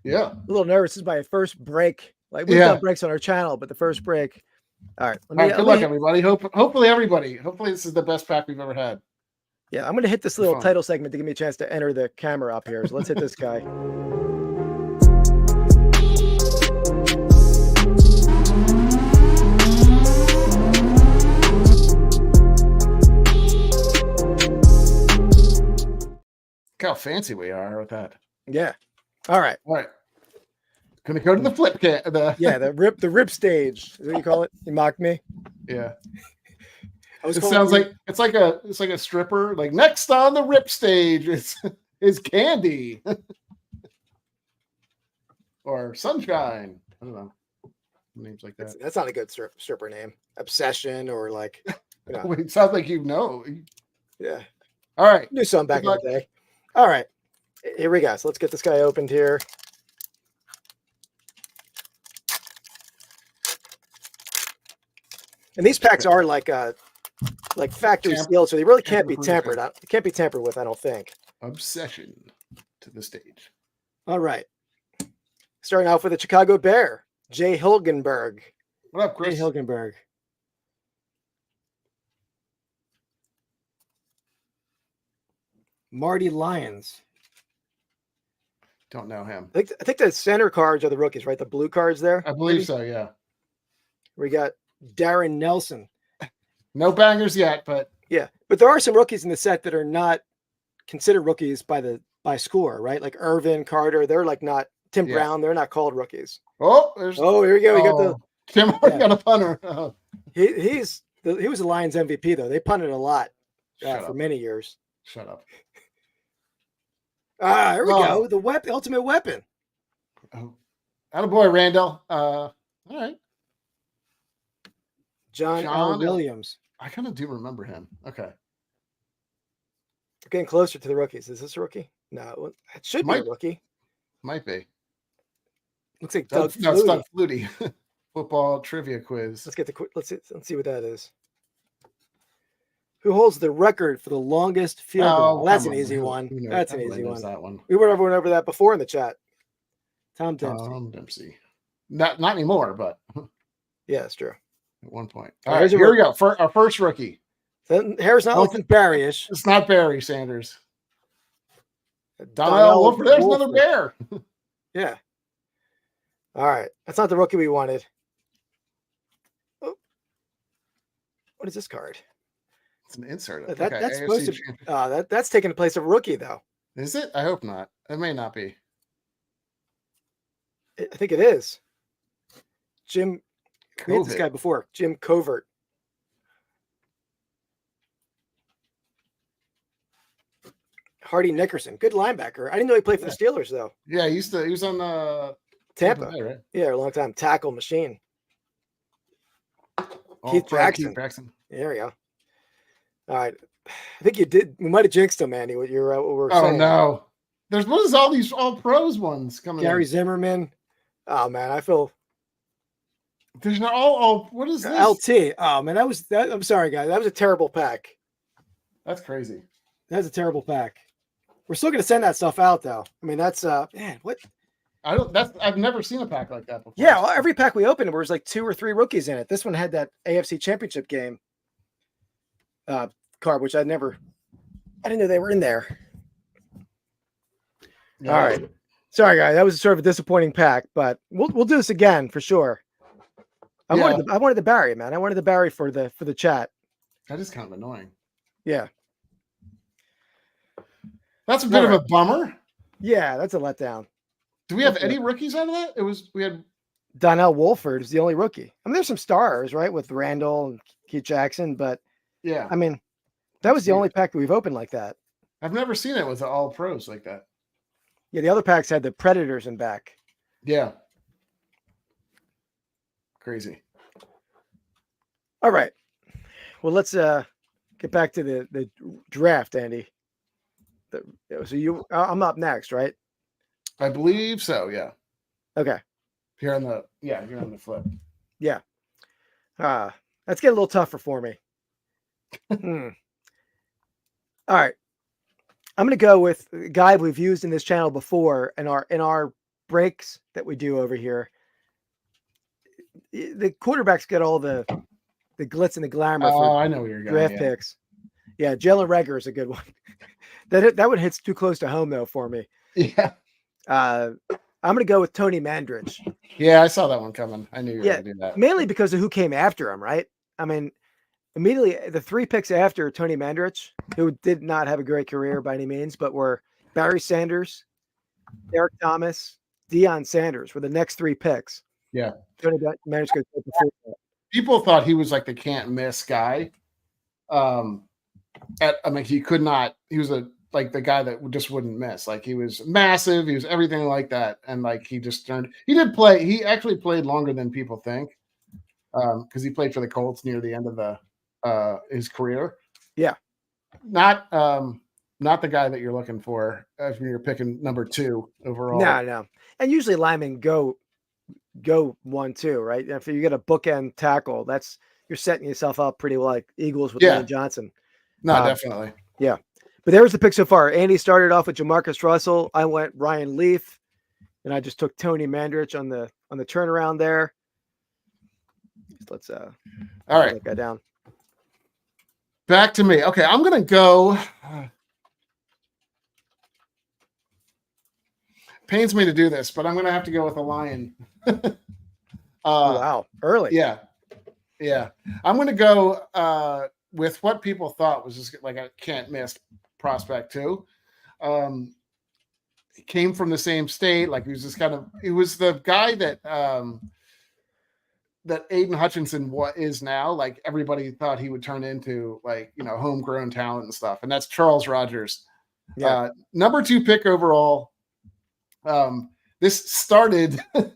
Yeah. A little nervous. This is my first break. Like we've Yeah. done breaks on our channel, but the first break. All right. All right. Good luck, everybody. Hopefully, everybody. Hopefully, this is the best pack we've ever had. Yeah, I'm going to hit this little Fun. title segment to give me a chance to enter the camera up here. So let's hit this guy. how fancy we are with that. Yeah. All right. All right. Gonna go to the flip can. The rip stage. Is that what you call it? You mocked me. Yeah. I was It calling sounds you- like it's like a stripper. Like next on the rip stage is Candy or Sunshine. I don't know names like that. that's not a good stripper name. Obsession or like, you know. It sounds like you know. Yeah. All right. Knew something back Good luck. in the day. All right. Here we go. So let's get this guy opened here. And these packs are like factory sealed, so they really can't be tampered. It can't be tampered with, I don't think. Obsession to the stage. All right. Starting off with a Chicago Bear, Jay Hilgenberg. What up, Jay Chris? Hilgenberg. Marty Lyons. Don't know him. I think the center cards are the rookies, right? The blue cards there. I believe maybe? so. Yeah. We got Darren Nelson. No bangers yet, but Yeah, but there are some rookies in the set that are not considered rookies by score, right? Like Irvin, Carter, they're like not Tim Yeah. Brown, they're not called rookies. there's Oh, here we go. We got the Tim already Yeah. got a punter. Oh, he was the Lions MVP though. They punted a lot shut for up. many years. Shut up. Here we Oh. go. The ultimate weapon. Oh. Attaboy, Randall. All right. John L. Williams. I kind of do remember him. Okay. We're getting closer to the rookies. Is this a rookie? No, it should be a Might- rookie. Might be. Looks like Doug No, it's Flutie. Doug Flutie. Football trivia quiz. Let's get let's see what that is. Who holds the record for the longest field goal? Well, that's come an on. easy one. Who knows? That's an Everybody easy knows one. That one. We went over that before in the chat. Tom Dempsey. Tom Dempsey. Not anymore, but Yeah, it's true. at one point. All All right, right, here we go. For our first rookie. Then hair's not Oh, looking Barry-ish. It's not Barry Sanders. Donnell Donnell Wolford. There's another Wolford. bear. Yeah. All right. That's not the rookie we wanted. Oh. What is this card? It's an insert. That's Okay, supposed AFC to. champion. That's taking the place of a rookie, though. Is it? I hope not. It may not be. I think it is. Jim. We had this COVID. guy before. Jim Covert. Hardy Nickerson, good linebacker. I didn't know he played for the Steelers though. Yeah, he was on Tampa. Bay, right? Yeah, a long time. Tackle machine. All pro Jackson. There we go. All right. I think you did. We might have jinxed him, Andy. What we're Oh saying. no. What is all these all pros ones coming Gary in? Zimmerman. Oh man, I feel There's no all what is this? LT. Oh man, I'm sorry, guys. That was a terrible pack. That's crazy. That was a terrible pack. We're still gonna send that stuff out though. I mean, that's man, what? I've never seen a pack like that before. Yeah, well, every pack we opened, there was like 2 or 3 rookies in it. This one had that AFC Championship game card, which I didn't know they were in there. Yeah. All right. Sorry, guys. That was sort of a disappointing pack, but we'll do this again for sure. I wanted the Barry, man. I wanted the Barry for the chat. That is kind of annoying. Yeah. That's a bit of a bummer. Yeah, that's a letdown. Do we have any rookies out of that? We had Donnell Wolford is the only rookie. I mean, there's some stars, right, with Randall and Keith Jackson, but yeah. I mean, that was the only pack that we've opened like that. I've never seen it with all pros like that. Yeah, the other packs had the Predators in back. Yeah. Crazy. All right. Well, let's get back to the draft, Andy. So I'm up next, right? I believe so, yeah. Okay. You're on the flip. Yeah. That's getting a little tougher for me. All right. I'm going to go with a guy we've used in this channel before in our breaks that we do over here. The quarterbacks get all the glitz and the glamour for I know where you're going. draft picks. Yeah, Jalen Reagor is a good one. That one hits too close to home though for me. Yeah. I'm going to go with Tony Mandridge. Yeah, I saw that one coming. I knew you were going to do that. Mainly because of who came after him, right? I mean, immediately the 3 picks after Tony Mandridge, who did not have a great career by any means, but were Barry Sanders, Derek Thomas, Deion Sanders were the next 3 picks. Yeah. Tony managed to go before that. People thought he was like the can't miss guy. He could not. He was the guy that just wouldn't miss. Like he was massive. He was everything like that, and like he just turned. He did play. He actually played longer than people think, because he played for the Colts near the end of his career. Yeah, not the guy that you're looking for when you're picking number 2 overall. No, and usually linemen go 1-2, right? If you get a bookend tackle, you're setting yourself up pretty well, like Eagles with Lane Johnson. No, definitely. Yeah. But there was the pick so far. Andy started off with Jamarcus Russell. I went Ryan Leaf, and I just took Tony Mandrich on the turnaround there. Let's all right, that guy down. Back to me. Okay, I'm gonna go. Pains me to do this, but I'm gonna have to go with a Lion. Wow, early. Yeah. I'm gonna go with what people thought was just like a can't miss prospect too. He came from the same state. Like he was the guy that Aiden Hutchinson is now. Like everybody thought he would turn into like, homegrown talent and stuff. And that's Charles Rogers. Yeah. Number 2 pick overall. This started I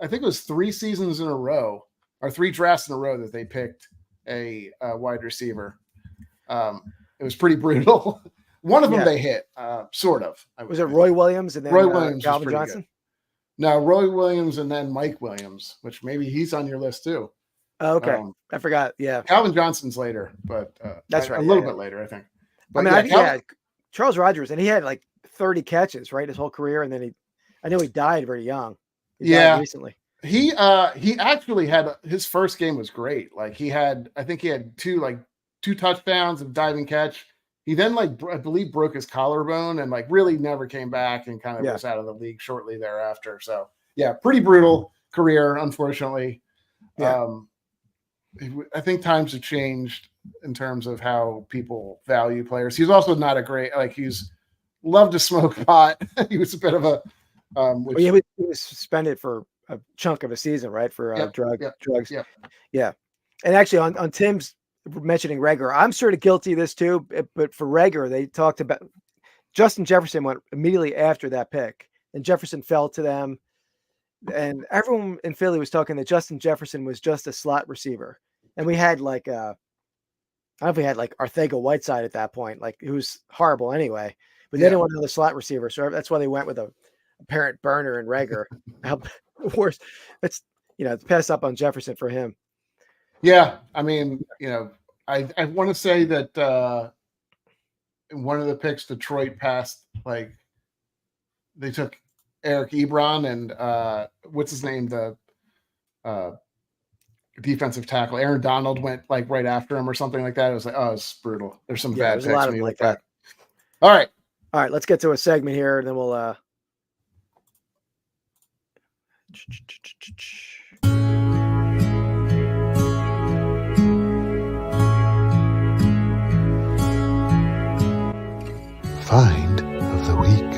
think it was 3 seasons in a row or 3 drafts in a row that they picked a wide receiver. It was pretty brutal. One of them they hit, sort of. Was it Roy Williams and then Roy Williams Calvin Johnson? Good. No, Roy Williams and then Mike Williams, which maybe he's on your list too. Oh, okay. I forgot. Yeah. Calvin Johnson's later, but that's right. A little bit later, I think. But I mean, Charles Rogers, and he had like 30 catches, right? His whole career. And then I know he died very young. He died recently. He actually had his first game was great. Like I think he had 2 touchdowns and diving catch. He then I believe broke his collarbone and really never came back and kind of was out of the league shortly thereafter. So yeah, pretty brutal career, unfortunately. Yeah. I think times have changed in terms of how people value players. He's also not a great, he's loved to smoke pot. He was a bit of a, he was suspended for a chunk of a season, right? For drugs. Yeah. And actually on Tim's mentioning Reagor, I'm sort of guilty of this too, but for Reagor, they talked about Justin Jefferson went immediately after that pick, and Jefferson fell to them. And everyone in Philly was talking that Justin Jefferson was just a slot receiver. And we had I don't know if we had Arthega-Whiteside at that point, who's horrible anyway, but they didn't want another slot receiver. So that's why they went with a apparent burner and Reagor. Worse, it's pass up on Jefferson for him. Yeah, I mean, I want to say that in one of the picks, Detroit passed they took Eric Ebron and what's his name, the defensive tackle Aaron Donald went right after him or something like that. It was it's brutal. There's some bad picks a lot of when you like look back. that. All right, let's get to a segment here, and then we'll Find of the week.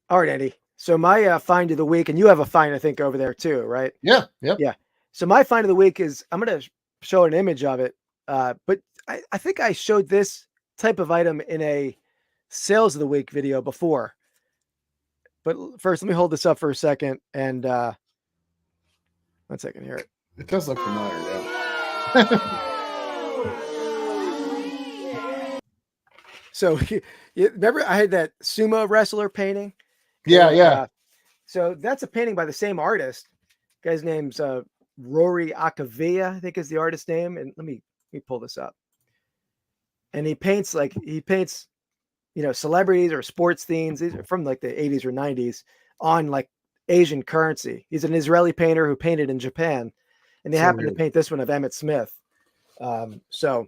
All right, Andy. So my find of the week, and you have a find, I think, over there too, right? Yeah. Yep. Yeah. So my find of the week is, I'm going to show an image of it, but I think I showed this type of item in a sales of the week video before. But first, let me hold this up for a second, and 1 second here. It does look familiar, yeah. So you remember I had that sumo wrestler painting? Yeah. So that's a painting by the same artist. Guy's name's Rory Akavia, I think is the artist name. And let me pull this up. And he paints celebrities or sports themes. These are from the 80s or 90s on Asian currency. He's an Israeli painter who painted in Japan, and they happened to paint this one of Emmitt Smith. So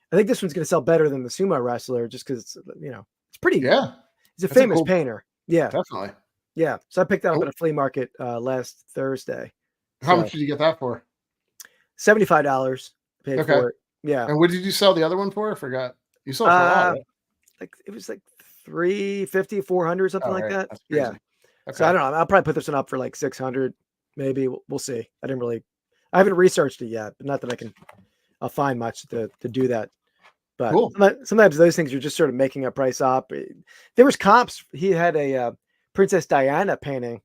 I think this one's going to sell better than the sumo wrestler just because it's pretty. Yeah. He's a famous painter. Yeah. Definitely. Yeah. So I picked that up at a flea market last Thursday. How much did you get that for? $75 paid for it. Yeah. And what did you sell the other one for? I forgot. You sold for a lot. Right? like it was like 350, 400, something like that. That's Yeah. crazy. Okay. So I don't know. I'll probably put this one up for like 600, maybe. We'll see. I haven't researched it yet, but not that I'll find much to do that. But Cool. sometimes those things are just sort of making a price up. There was comps. He had a Princess Diana painting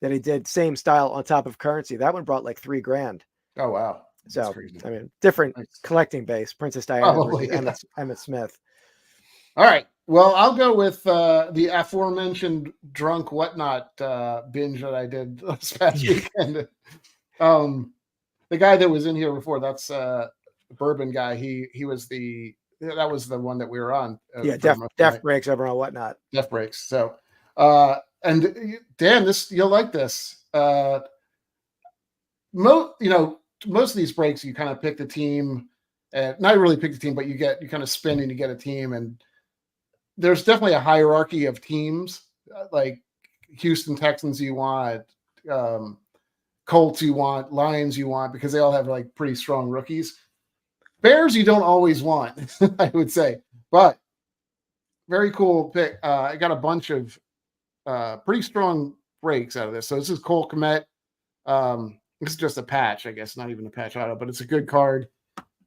that he did same style on top of currency. That one brought like $3,000. Oh, wow. So, I mean, different collecting base, Princess Diana Probably, versus Emmett Smith. All right. Well, I'll go with the aforementioned drunk whatnot binge that I did this past weekend. The guy that was in here before, that's the bourbon guy. That was the one that we were on. Death Breaks over on Whatnot. Death Breaks. So, and Dan, you'll like this. Most of these breaks, you kind of pick the team, not really pick the team, but you kind of spin and you get a team. And there's definitely a hierarchy of teams, like Houston Texans you want, Colts you want, Lions you want, because they all have like pretty strong rookies. Bears you don't always want, I would say, but very cool pick. I got a bunch of pretty strong breaks out of this. So this is Cole Kmet. This is just a patch, I guess, not even a patch auto, but it's a good card.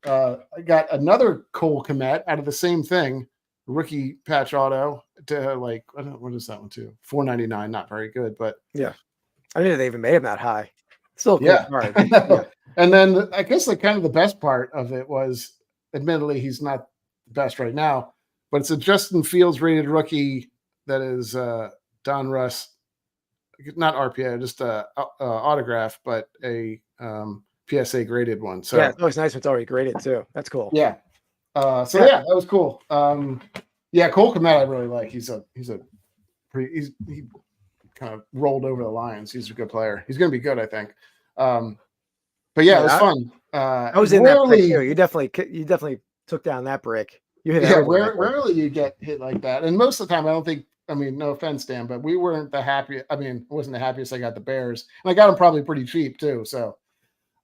I got another Cole Kmet out of the same thing, rookie patch auto to like, I don't know, what is that one too? $4.99, not very good, but yeah, I didn't know they even made him that high. Still a cool card. Yeah. And then I guess like kind of the best part of it was, admittedly, he's not the best right now, but it's a Justin Fields rated rookie that is Don Russ, not RPA, just a autograph, but a PSA graded one. So yeah, it's always nice when it's already graded too. That's cool. Yeah. That was cool. Cole Kmet I really like. He kind of rolled over the Lions. He's a good player. He's going to be good, I think. But yeah, it was fun. I was in that break too. You definitely took down that break. You hit rarely you get hit like that. And most of the time, I don't think, no offense, Dan, but we weren't the happiest. It wasn't the happiest I got the Bears. And I got them probably pretty cheap too. So,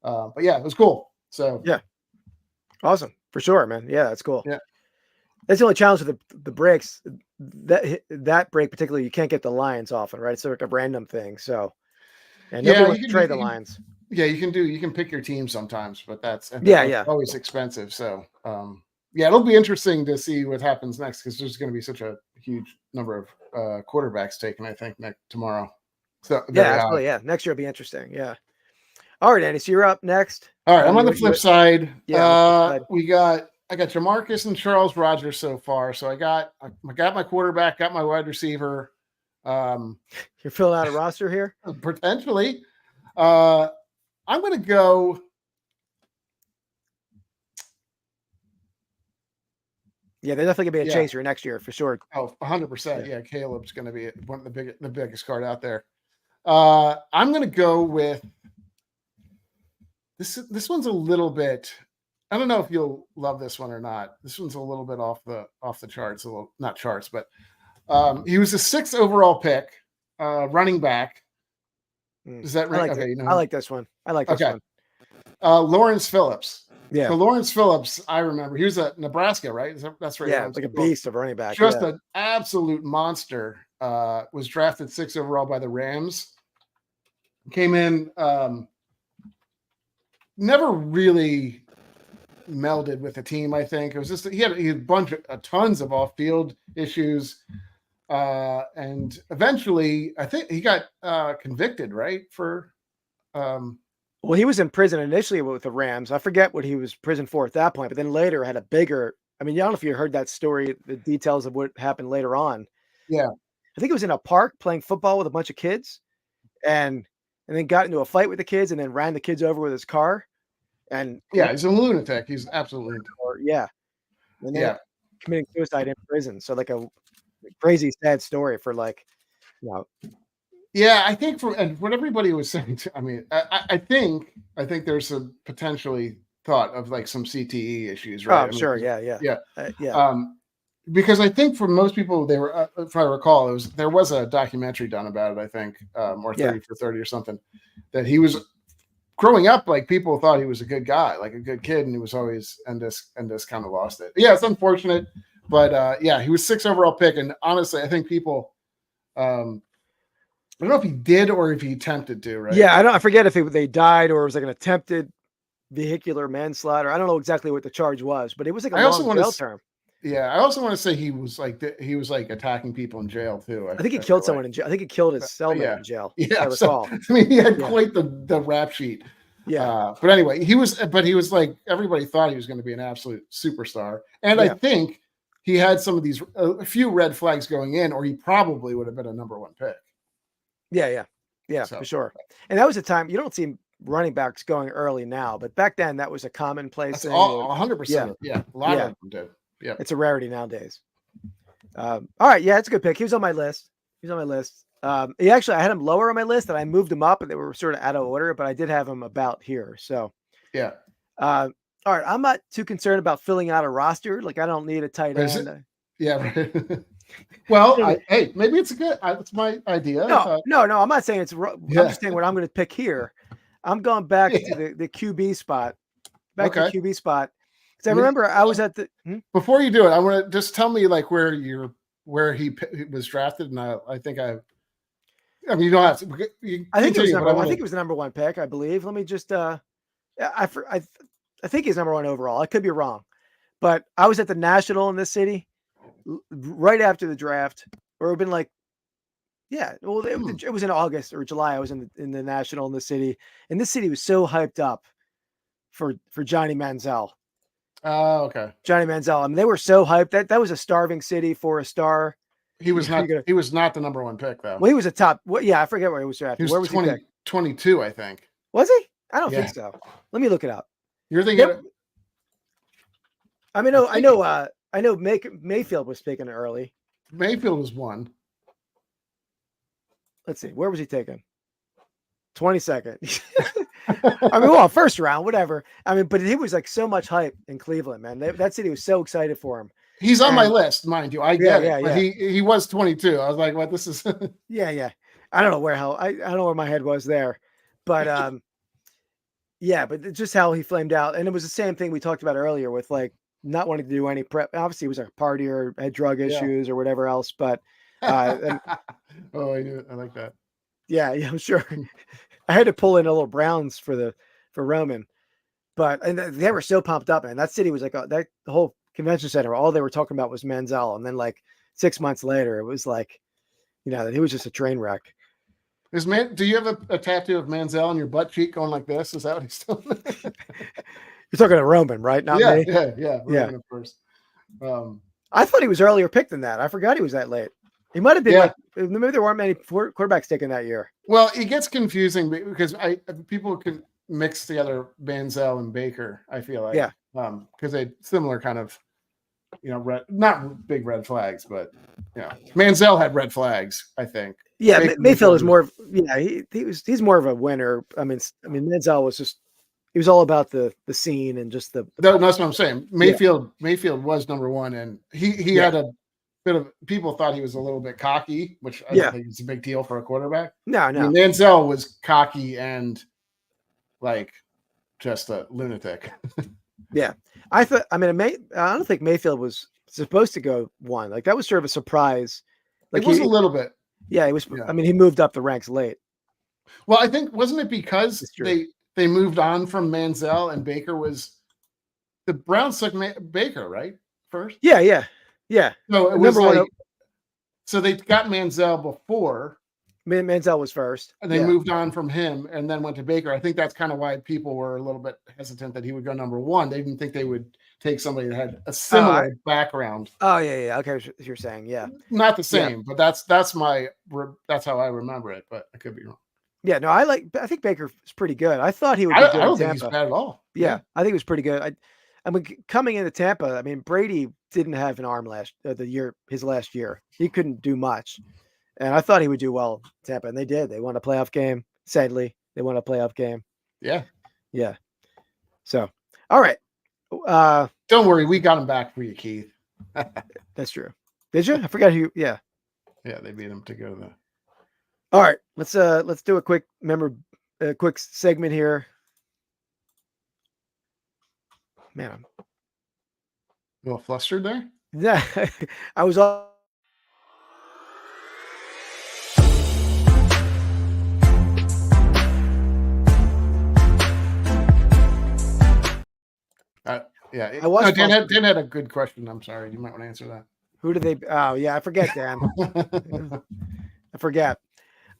but yeah, it was cool. So, yeah. Awesome. For sure, man. Yeah, that's cool. Yeah. That's the only challenge with the breaks. That break particularly, you can't get the Lions often, right? It's like a random thing. So, and nobody can trade the Lions. Yeah, you can pick your team sometimes, but that's always expensive. So, it'll be interesting to see what happens next because there's going to be such a huge number of quarterbacks taken, I think, tomorrow. So absolutely. Yeah, next year will be interesting. Yeah. All right, Andy. So you're up next. All right, I'm on the flip side. Yeah, I got Jamarcus and Charles Rogers so far. So I got my quarterback, got my wide receiver. You're filling out a roster here? Potentially. I'm going to go. Yeah, they're definitely going to be a chaser next year for sure. Oh, 100%. Yeah, Caleb's going to be one of the biggest card out there. I'm going to go with this one's a little bit. I don't know if you'll love this one or not. This one's a little bit off the charts, not charts, but he was a 6th overall pick, running back. Is that right? I like this one. I like this one. Lawrence Phillips. Yeah. So Lawrence Phillips, I remember he was at Nebraska, right? That's right. Yeah, like a beast of running back. Just an absolute monster. Was drafted 6th overall by the Rams. Came in, never really melded with the team. I think it was just he had tons of off-field issues. And eventually, I think he got convicted, right? For well, he was in prison initially with the Rams. I forget what he was prison for at that point, but then later had a bigger. I don't know if you heard that story, the details of what happened later on. Yeah, I think it was in a park playing football with a bunch of kids, and then got into a fight with the kids, and then ran the kids over with his car. And he's a lunatic. He's absolutely and then committing suicide in prison. So like a crazy sad story for Yeah, I think and what everybody was saying. I think there's a potentially thought of like some CTE issues, right? Oh, sure, yeah. Because I think for most people, they were, if I recall, there was a documentary done about it. I think, or 30 for 30 or something, that he was growing up. Like people thought he was a good guy, like a good kid, and he was always and just kind of lost it. Yeah, it's unfortunate. But yeah, he was 6th overall pick. And honestly, I think people, I don't know if he did or if he attempted to, right? Yeah, I forget if they died or it was like an attempted vehicular manslaughter. I don't know exactly what the charge was, but it was like a long jail term. Yeah, I also want to say he was like attacking people in jail too. I think he killed someone in jail. I think he killed his cellmate in jail. Yeah, I recall. I mean, he had quite the rap sheet. Yeah, but anyway, he was like, everybody thought he was going to be an absolute superstar, and I think he had some of these a few red flags going in, or he probably would have been a number 1 pick. Yeah, so, for sure. And that was a time you don't see running backs going early now, but back then that was a commonplace thing. 100%. Yeah, a lot of them did. Yeah, it's a rarity nowadays. All right, yeah, it's a good pick. He was on my list. I had him lower on my list, and I moved him up, and they were sort of out of order, but I did have him about here. So yeah. All right, I'm not too concerned about filling out a roster. Like I don't need a tight end. Yeah. Right. Well, hey, maybe it's it's my idea. No, I'm not saying it's wrong. I'm just saying what I'm going to pick here. I'm going back to the QB spot. To the QB spot. Because I remember I was at the. Before you do it, I want to just tell me like where he was drafted, and I mean, you don't have to. I think it was the number 1 pick. I believe. Let me just. I think he's number 1 overall. I could be wrong, but I was at the National in this city right after the draft, or it had been like, well, it was in August or July. I was in the National in the city, and this city was so hyped up for Johnny Manziel. Oh, okay. Johnny Manziel. I mean, they were so hyped. That was a starving city for a star. He was not the number 1 pick though. Well, he was a top. I forget where he was drafted. Where was 22, I think. Was he? I don't think so. Let me look it up. You're thinking. I mean, I know. Mayfield was taken early. Mayfield was 1. Let's see. Where was he taken? 22nd. I mean, well, first round, whatever. I mean, but he was like so much hype in Cleveland, man. That city was so excited for him. He's on my list, mind you. I get it. But he was 22. I was like, what? This is. Yeah. I don't know I don't know where my head was there, but but just how he flamed out, and it was the same thing we talked about earlier with like not wanting to do any prep. Obviously, he was a partier, had drug issues or whatever else, but. I like that. Yeah, I'm sure. I had to pull in a little Browns for Roman, but they were so pumped up, man. That city was like the whole convention center. All they were talking about was Manziel, and then like 6 months later, it was like, that he was just a train wreck. Do you have a tattoo of Manziel on your butt cheek going like this? Is that what he's doing? You're talking to Roman, right? Not me. Yeah. Roman at first. I thought he was earlier picked than that. I forgot he was that late. He might have been maybe there weren't many quarterbacks taken that year. Well, it gets confusing because people can mix together Manziel and Baker. I feel like, because they similar kind of, not big red flags, but Manziel had red flags. I think. Yeah, Mayfield is more of he's more of a winner. I mean Manziel was just he was all about the scene and just the. That's what I'm saying. Mayfield was number 1, and he had a. Bit of people thought he was a little bit cocky, which I don't think it's a big deal for a quarterback. No. I mean, Manziel was cocky and like just a lunatic. Yeah, I don't think Mayfield was supposed to go 1. Like that was sort of a surprise. Like it was a little bit. Yeah, it was. Yeah. I mean, he moved up the ranks late. Well, I think wasn't it because they moved on from Manziel and Baker was the Browns took Baker right first. Yeah. No, it was like, so they got Manziel before. Manziel was first. And they moved on from him and then went to Baker. I think that's kind of why people were a little bit hesitant that he would go number 1. They didn't think they would take somebody that had a similar background. Oh, yeah. Okay, you're saying, Not the same, but that's how I remember it, but I could be wrong. Yeah, no, I think Baker is pretty good. I thought he would be good. I don't think he's bad at all. Yeah, I think he was pretty good. I mean, coming into Tampa, I mean, Brady didn't have an arm his last year. He couldn't do much. And I thought he would do well in Tampa, and they did. They won a playoff game. Sadly, they won a playoff game. Yeah. So, all right. Don't worry, we got him back for you, Keith. That's true. Did you? I forgot who. Yeah. Yeah, they beat him to go to the. All right, let's do a quick quick segment here. Man, I'm a little flustered there. Yeah, I was all. Yeah. I was No, Dan flustered. had a good question. I'm sorry. You might want to answer Who did they? Oh yeah, I forget, Dan. that. I forget.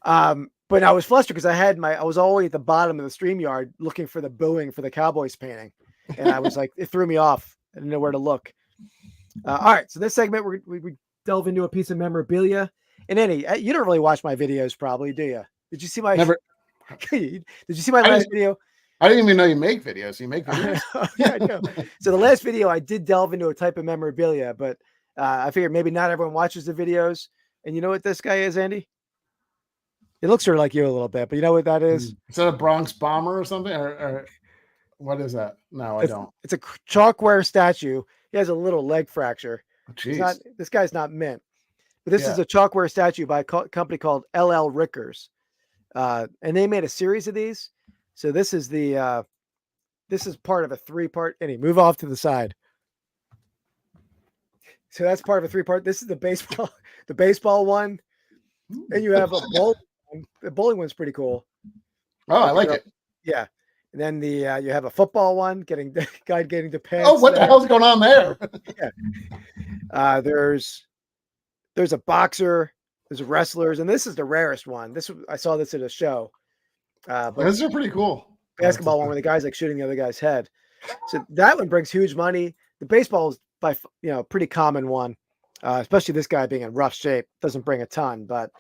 But I was flustered because I was always at the bottom of the stream yard looking for the booing for the Cowboys painting, and I was like, it threw me off. I didn't know where to look. All right, so this segment we delve into a piece of memorabilia. And Andy, you don't really watch my videos, probably, do you? Did you see my? Never. Did you see my I last didn't- video? I didn't even know you make videos. You make videos? Yeah, I know. So the last video, I did delve into a type of memorabilia, but I figured maybe not everyone watches the videos. And you know what this guy is, Andy? It looks sort of like you a little bit, but you know what that is? Is that a Bronx bomber or something? Or what is that? No, I don't. It's a chalkware statue. He has a little leg fracture. Oh, He's not. jeez. This guy's not mint. But this is Yeah. a chalkware statue by a company called LL Rickers, and they made a series of these. So this is the this is part of a 3-part. Andy, move off to the side. So that's part of a 3-part. This is the baseball one, and you have a bowling one. The bowling one's pretty cool. Oh, I like it. Yeah. And then the you have a football one, getting to pants. Oh, what the hell's going on there? There's a boxer, there's wrestlers, and this is the rarest one. I saw this at a show. But Those are pretty cool. basketball one where the guy's like shooting the other guy's head. So that one brings huge money. The baseball is pretty common one, especially this guy being in rough shape. Doesn't bring a ton, but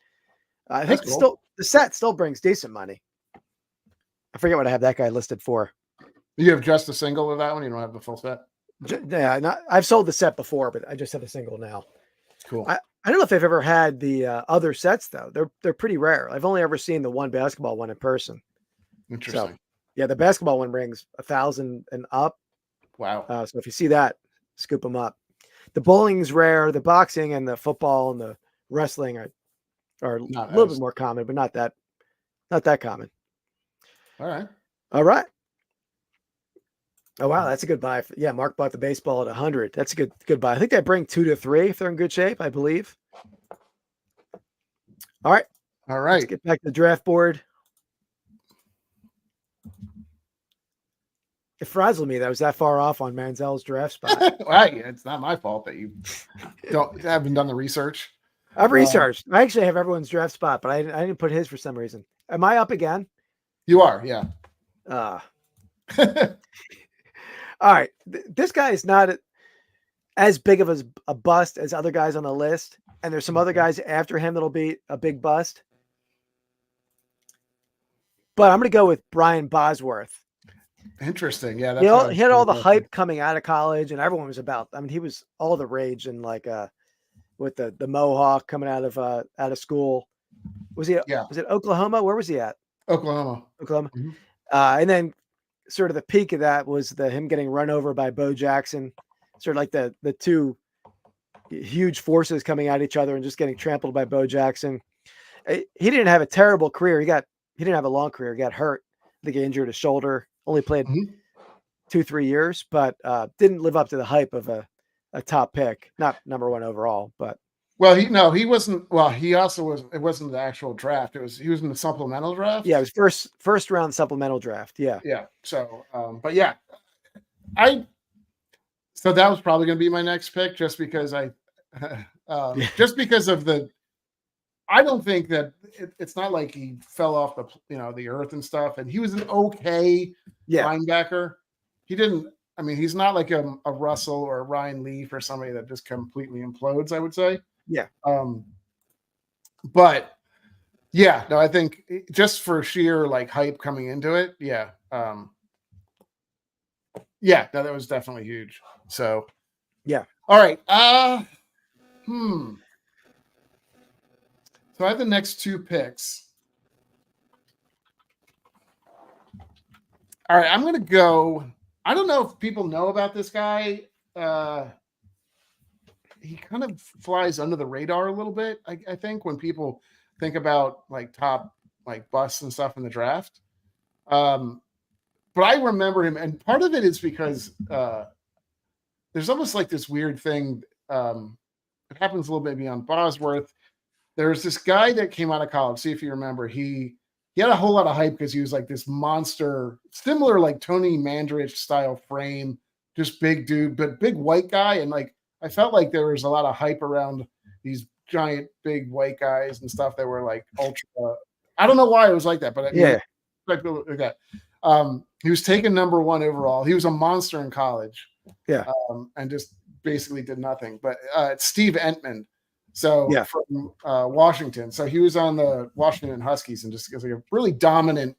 I think That's the set still brings decent money. I forget what I have that guy listed for. You have just a single of that one. You don't have the full set. Yeah, I've sold the set before, but I just have a single now. Cool. I don't know if I've ever had the other sets though. They're pretty rare. I've only ever seen the one basketball one in person. Interesting. So, yeah, the basketball one brings 1,000 and up. Wow. So if you see that, scoop them up. The bowling's rare. The boxing and the football and the wrestling are a little bit more common, but not that common. All right. All right. Oh wow, that's a good buy. Yeah, Mark bought the baseball at 100. That's a good buy. I think they bring 2 to 3 if they're in good shape, I believe. All right. All Let's right. get back to the draft board. It frazzled me that I was that far off on Manziel's draft spot. Well, yeah, it's not my fault that you haven't done the research. I've researched. I actually have everyone's draft spot, but I didn't put his for some reason. Am I up again? You are, yeah. All right. This guy is not as big of a bust as other guys on the list. And there's some other guys after him that'll be a big bust. But I'm going to go with Brian Bosworth. Interesting. Yeah. He had all the hype coming out of college, and everyone was about. I mean, he was all the rage and with the mohawk coming out of school. Was he? Yeah. Was it Oklahoma? Where was he at? Oklahoma. Mm-hmm. And then sort of the peak of that was him getting run over by Bo Jackson. Sort of like the two huge forces coming at each other and just getting trampled by Bo Jackson. He didn't have a terrible career. He didn't have a long career. He got hurt. I think he injured his shoulder. Only played 2-3 years, but didn't live up to the hype of a top pick. Not number one overall, but. Well, he wasn't. Well, he also was. It wasn't the actual draft. He was in the supplemental draft. Yeah, it was first round supplemental draft. Yeah. Yeah. So, but yeah, so that was probably going to be my next pick, just because just because of the. I don't think that it's not like he fell off the earth and stuff, and he was an okay linebacker. He didn't. I mean, he's not like a Russell or a Ryan Leaf or somebody that just completely implodes, I would say. Yeah. But yeah, no, I think just for sheer hype coming into it. Yeah. Yeah, no, that was definitely huge. So yeah. All right. So I have the next 2 picks. All right, I'm going to go. I don't know if people know about this guy. He kind of flies under the radar a little bit, I think, when people think about top busts and stuff in the draft. But I remember him, and part of it is because there's almost this weird thing it happens a little bit beyond Bosworth. There's this guy that came out of college. See if you remember. He had a whole lot of hype because he was like this monster, similar like Tony Mandrich style frame, just big dude, but big white guy. And like I felt like there was a lot of hype around these giant big white guys and stuff that were like ultra. I don't know why it was like that, but Yeah. like that. He was taken number 1 overall. He was a monster in college. Yeah. And just basically did nothing. But it's Steve Entman. So Yeah. from Washington. So he was on the Washington Huskies and just like a really dominant,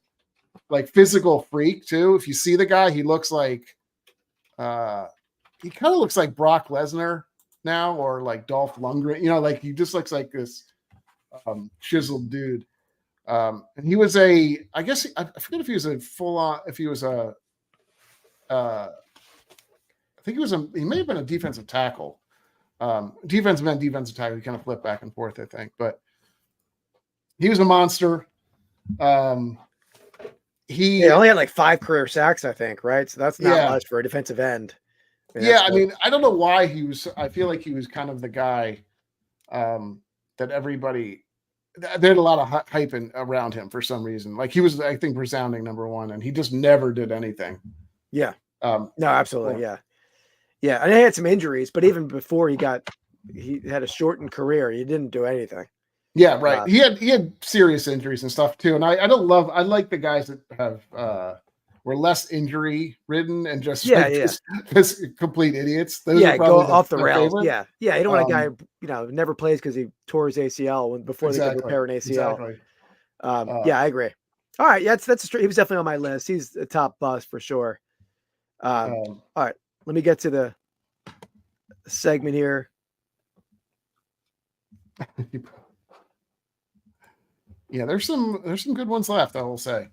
like physical freak too. If you see the guy, he looks like he kind of looks like Brock Lesnar now, or like Dolph Lundgren. You know, like he just looks like this chiseled dude. And he was I forget if he was a full on, if he was I think he may have been a defensive tackle. Defensive end, defensive tackle. He kind of flipped back and forth, I think. But he was a monster. He only had like 5 career sacks, I think, right? So that's not much for a defensive end. I mean, I don't know why he was. I feel like he was kind of the guy that everybody. They had a lot of hype around him for some reason. Like he was, I think, resounding number 1, and he just never did anything. Yeah. No, absolutely. Yeah. Yeah. And he had some injuries, but even before he had a shortened career, he didn't do anything. Yeah, right. He had serious injuries and stuff too. And I like the guys that have were less injury ridden and just just complete idiots. Those go off the rails. Favorite. Yeah. You don't want a guy who never plays because he tore his ACL before they could repair an ACL. Exactly. I agree. All right, he was definitely on my list. He's a top bust for sure. All right, let me get to the segment here. Yeah, there's some good ones left, I will say.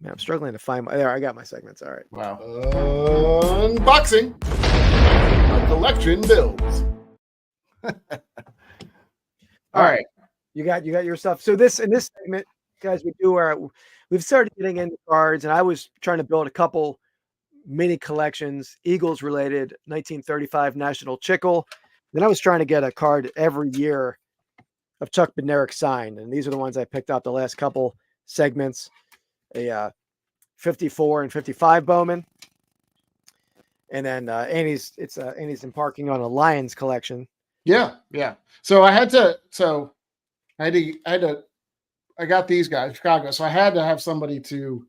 Man, I'm struggling to find there. I got my segments. All right. Wow. Unboxing. Our collection builds. All right. You got your stuff. So in this segment, guys, we've started getting into cards, and I was trying to build a couple mini collections, Eagles related, 1935 National Chickle. Then I was trying to get a card every year of Chuck Bednarik signed, and these are the ones I picked out the last couple segments. A 54 and 55 Bowman, and then Annie's embarking on a Lions collection. Yeah. So I got these guys, Chicago. So I had to have somebody to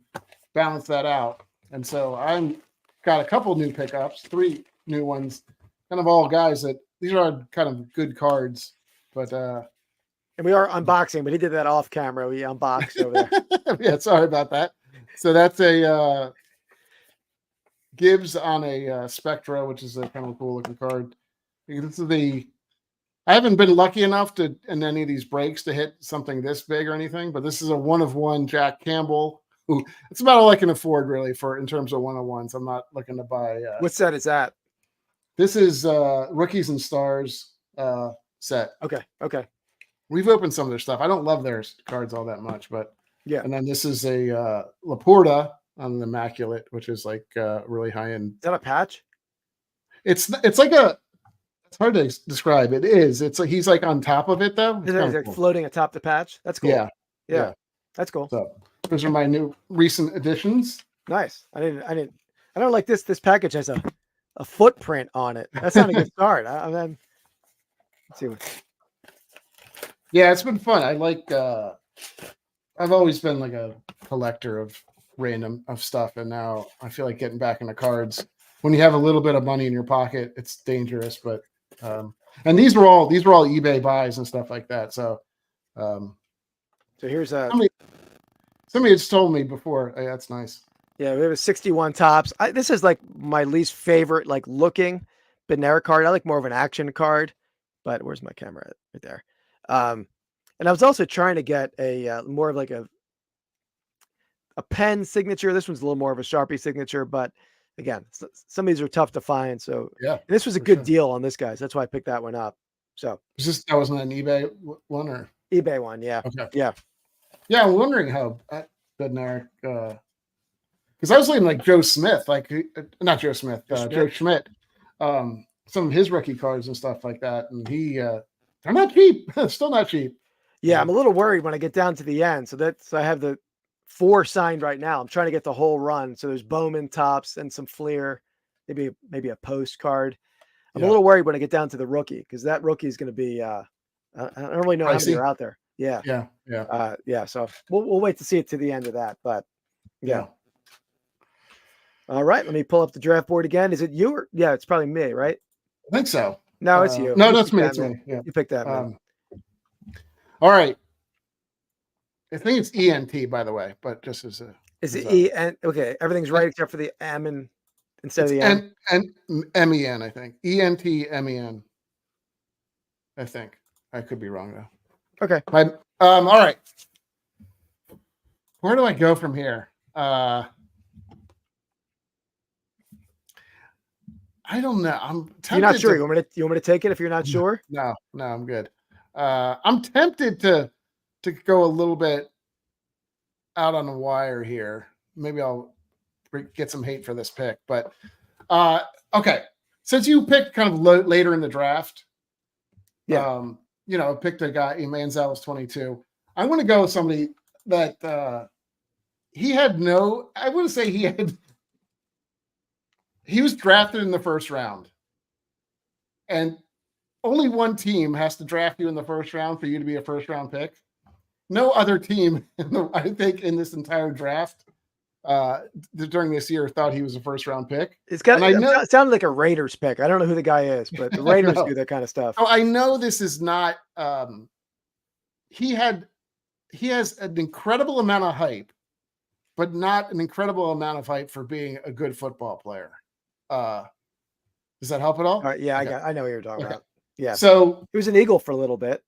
balance that out, and so I'm got a couple new pickups, 3 new ones, kind of all guys that these are kind of good cards, but. And we are unboxing, but he did that off camera. We unboxed over there. Yeah, sorry about that. So that's a Gibbs on a Spectra, which is a kind of a cool looking card. This is I haven't been lucky enough to in any of these breaks to hit something this big or anything, but this is a 1-of-1 Jack Campbell. Who it's about all I can afford really for in terms of 1-of-1s. I'm not looking to buy. What set is that? This is Rookies and Stars set. Okay. We've opened some of their stuff. I don't love their cards all that much, but yeah. And then this is a Laporta on the Immaculate, which is like really high end. Is that a patch? It's like it's hard to describe. It is. It's like he's like on top of it though. He's like floating atop the patch. That's cool. Yeah. That's cool. So those are my new recent additions. Nice. I don't like this. This package has a footprint on it. That's not a good start. Let's see what. Yeah, it's been fun. I like. I've always been like a collector of random stuff, and now I feel like getting back into cards. When you have a little bit of money in your pocket, it's dangerous. But and these were all eBay buys and stuff like that. So here's somebody has told me before. Hey, that's nice. Yeah, we have a 61 tops. This is like my least favorite like looking Bednarik card. I like more of an action card. But where's my camera right there? And I was also trying to get a more of like a pen signature. This one's a little more of a Sharpie signature, but again, some of these are tough to find. So yeah, this was a good deal on this guy's. That's why I picked that one up. So that wasn't an eBay one or eBay one? Yeah. Okay. Yeah. Yeah, I'm wondering how Bednarik because I was looking like Joe Smith, like not Joe Smith, Joe Schmidt. some of his rookie cards and stuff like that. And they're not cheap. Still not cheap. Yeah, I'm a little worried when I get down to the end. So I have the 4 signed right now. I'm trying to get the whole run. So there's Bowman tops and some Fleer, maybe a postcard. I'm a little worried when I get down to the rookie because that rookie is going to be. I don't really know how many are out there. Yeah. So we'll wait to see it to the end of that. But yeah. All right, let me pull up the draft board again. Is it you or it's probably me, right? I think so. No, it's you. No, You that's picked me. that, It's man. me. Yeah. You picked that, man. All right. I think it's ENT, by the way, but just as a. Is it E-N? Okay, everything's right except for the M and instead of the M. And MEN, I think. ENT-MEN. I think. I could be wrong though. Okay. All right. Where do I go from here? I don't know. I'm tempted. You're not sure. You want me to take it if you're not sure? No, I'm good. I'm tempted to go a little bit out on the wire here. Maybe I'll get some hate for this pick, but okay. Since you picked kind of later in the draft, picked a guy. Manziel was 22. I want to go with somebody that I wouldn't say he was drafted in the first round, and only one team has to draft you in the first round for you to be a first round pick. No other team, I think, in this entire draft during this year thought he was a first round pick. It sounded like a Raiders pick. I don't know who the guy is, but the Raiders do that kind of stuff. Oh, I know this is not. He has an incredible amount of hype, but not an incredible amount of hype for being a good football player. Does that help at all? All right, yeah, okay. I know what you're talking about. Yeah. So he was an Eagle for a little bit.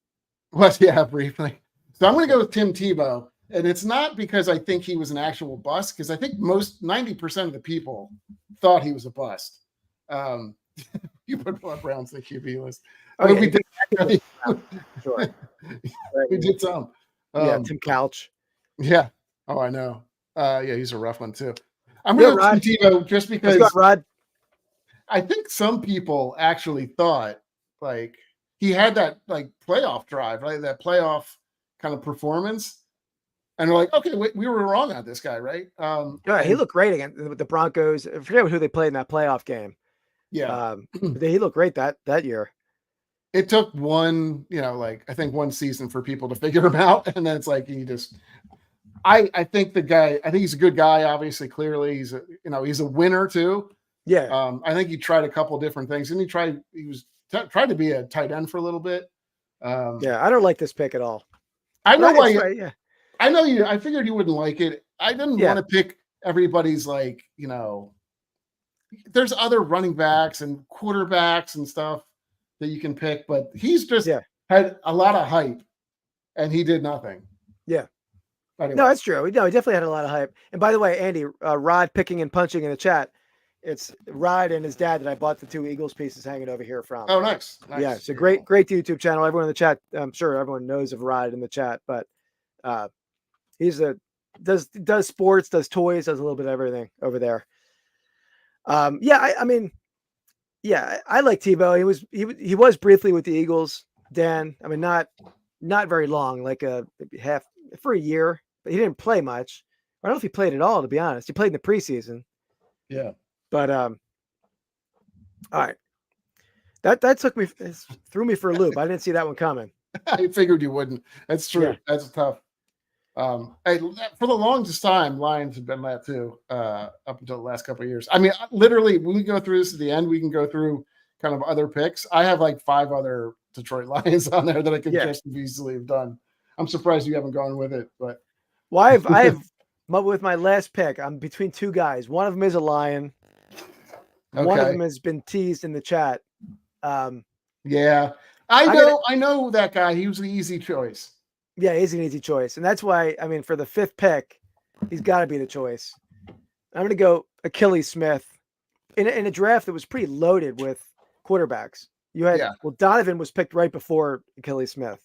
Briefly. So I'm going to go with Tim Tebow, and it's not because I think he was an actual bust, because I think 90% of the people thought he was a bust. You put Bob Brown's the QB list. Oh, yeah, we did. Sure. We did some. Tim Couch. Yeah. Oh, I know. He's a rough one too. I'm going to go Tim Tebow just because. Let's go, Rod. I think some people actually thought like he had that like playoff drive, right? That playoff kind of performance. And we're like, okay, we were wrong on this guy, right? He looked great again with the Broncos. I forget who they played in that playoff game. Yeah. He looked great that year. It took one season for people to figure him out. And then it's like, I think he's a good guy. Obviously, clearly he's a winner too. Yeah. I think he tried a couple different things, and he tried to be a tight end for a little bit. I don't like this pick at all. I know why. Right, yeah. I know you. I figured you wouldn't like it. I didn't want to pick everybody's there's other running backs and quarterbacks and stuff that you can pick, but he's just had a lot of hype, and he did nothing. Yeah. Anyway. No, that's true. No, he definitely had a lot of hype. And by the way, Andy, Rod picking and punching in the chat. It's Rod and his dad that I bought the 2 Eagles pieces hanging over here from. Oh, nice. Yeah, it's a great YouTube channel. Everyone in the chat, I'm sure everyone knows of Rod in the chat, but he's does sports, does toys, does a little bit of everything over there. I like Tebow. He was briefly with the Eagles, Dan. I mean, not very long, like maybe half for a year, but he didn't play much. I don't know if he played at all, to be honest. He played in the preseason. Yeah. But all right. That threw me for a loop. I didn't see that one coming. I figured you wouldn't. That's true. Yeah. That's tough. For the longest time, Lions have been that too, up until the last couple of years. I mean, literally, when we go through this at the end, we can go through kind of other picks. I have like 5 other Detroit Lions on there that I could just as easily have done. I'm surprised you haven't gone with it, but I have with my last pick. I'm between 2 guys. One of them is a Lion. Okay. One of them has been teased in the chat. I know that guy. He was the easy choice. Yeah, he's an easy choice. And that's why, I mean, for the 5th pick, he's got to be the choice. I'm going to go Achilles Smith in a draft that was pretty loaded with quarterbacks. You had, Donovan was picked right before Achilles Smith.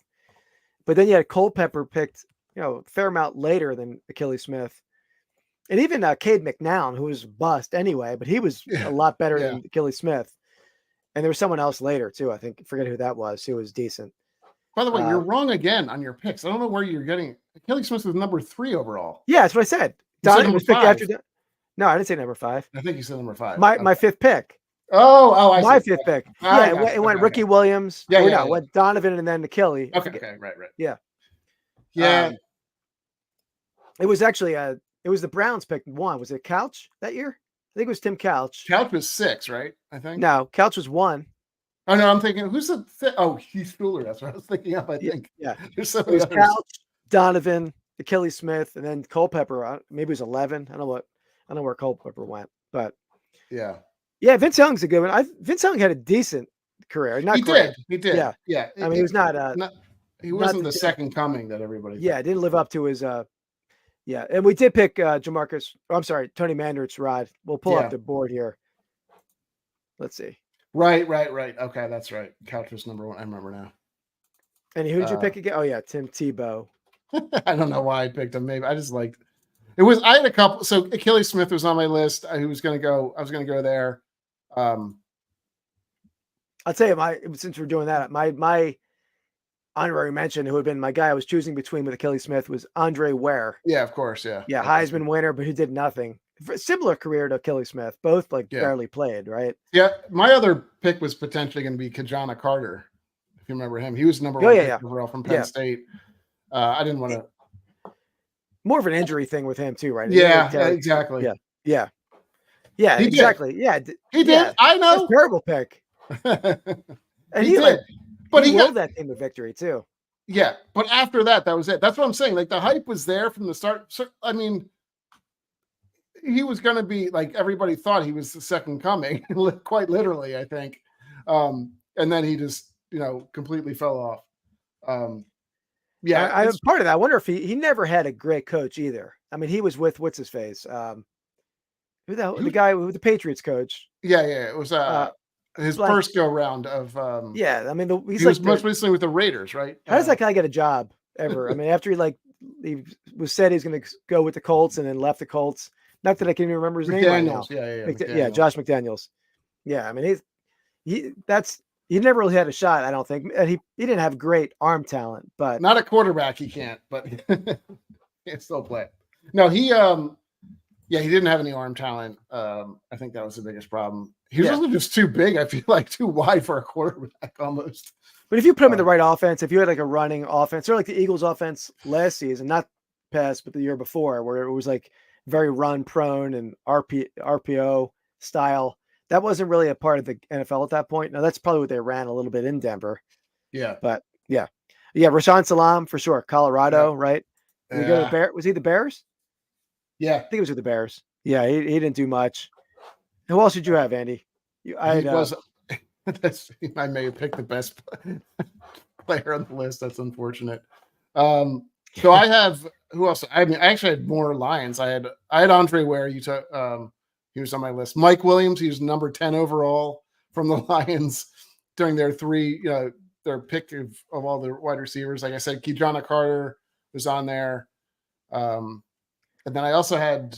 But then you had Culpepper picked, a fair amount later than Achilles Smith. And even Cade McNown, who was bust anyway, but he was a lot better than Achilles Smith. And there was someone else later too. I think forget who that was. Who was decent. By the way, you're wrong again on your picks. I don't know where you're getting. Kelly Smith was number 3 overall. Yeah, that's what I said. You said Donovan number was picked 5. after. No, I didn't say number 5. I think you said number 5. My Okay. my 5th pick. Oh, I My see. 5th pick. I Yeah, got it went okay, Ricky okay. Williams. Yeah, Or yeah, no, yeah. it went Donovan and then Achille. Okay, right. Yeah. Yeah. It was actually it was the Browns picked 1. Was it Couch that year? I think it was Tim Couch. Couch was 6, right? I think. No, Couch was 1. Oh no, I'm thinking who's the Heath Schuler. That's what I was thinking of. I think. Yeah. There's so It many was others. Couch, Donovan, Achille Smith, and then Culpepper. Maybe it was 11. I don't know where Culpepper went, but Yeah. yeah, Vince Young's a good one. Vince Young had a decent career. Not He great. did. He did. Yeah. Yeah. I mean, he was not. He wasn't not the the- second coming that everybody. Yeah, thought. didn't live up to his. Yeah, and we did pick Jamarcus. I'm sorry, Tony Mandart's ride. We'll pull Yeah. up the board here. Let's see. Right. Okay, that's right. Couch was number 1. I remember now. And who did you pick again? Oh yeah, Tim Tebow. I don't know why I picked him. Maybe I just liked it. Was I had a couple? So Achille Smith was on my list. I was going to go there. I'll tell you, since we're doing that, my honorary mention, who had been my guy I was choosing between with Achille Smith, was Andre Ware. Yeah, of course. Yeah. Yeah, Heisman winner, but who did nothing. Similar career to Achille Smith, both barely played, right? Yeah. My other pick was potentially going to be Kajana Carter. If you remember him, he was number 1 Oh, yeah. pick overall from Penn State. I didn't want to. More of an injury thing with him too, right? Yeah, exactly. Yeah, He exactly. did. Yeah, He did. yeah. I That's know. a terrible pick. And He did. But he he willed got, that team to victory too. yeah. But after that was it. That's what I'm saying. Like the hype was there from the start. So, I mean, he was going to be like everybody thought he was the second coming, quite literally, I think. And then he just, completely fell off. Yeah, I'm part of that. I wonder if he never had a great coach either. I mean, he was with what's his face, who the guy who the Patriots coach. Yeah. It was his first go round of. Yeah, I mean, he was most recently with the Raiders, right? How does that guy get a job ever? I mean, after he was said he's going to go with the Colts and then left the Colts. Not that I can even remember his name right now. Yeah, Josh McDaniels. Yeah, I mean, he never really had a shot, I don't think. And he didn't have great arm talent, but not a quarterback. He can't, but he still play. No, he didn't have any arm talent. I think that was the biggest problem. He was also just too big. I feel like too wide for a quarterback almost. But if you put him in the right offense, if you had like a running offense, or like the Eagles offense last season, not past, but the year before, where it was like very run prone and RPO style, that wasn't really a part of the NFL at that point. Now that's probably what they ran a little bit in Denver. Yeah. But yeah. Rashaan Salam for sure. Colorado, right? Did he go to the Bears? Was he the Bears? Yeah. I think it was with the Bears. Yeah. He didn't do much. Who else did you have, Andy? I may have picked the best player on the list. That's unfortunate. So I have who else? I mean, I actually had more Lions. I had Andre Ware. You took he was on my list. Mike Williams. He was number 10 overall from the Lions during their their pick of all the wide receivers. Like I said, Kajana Carter was on there. And then I also had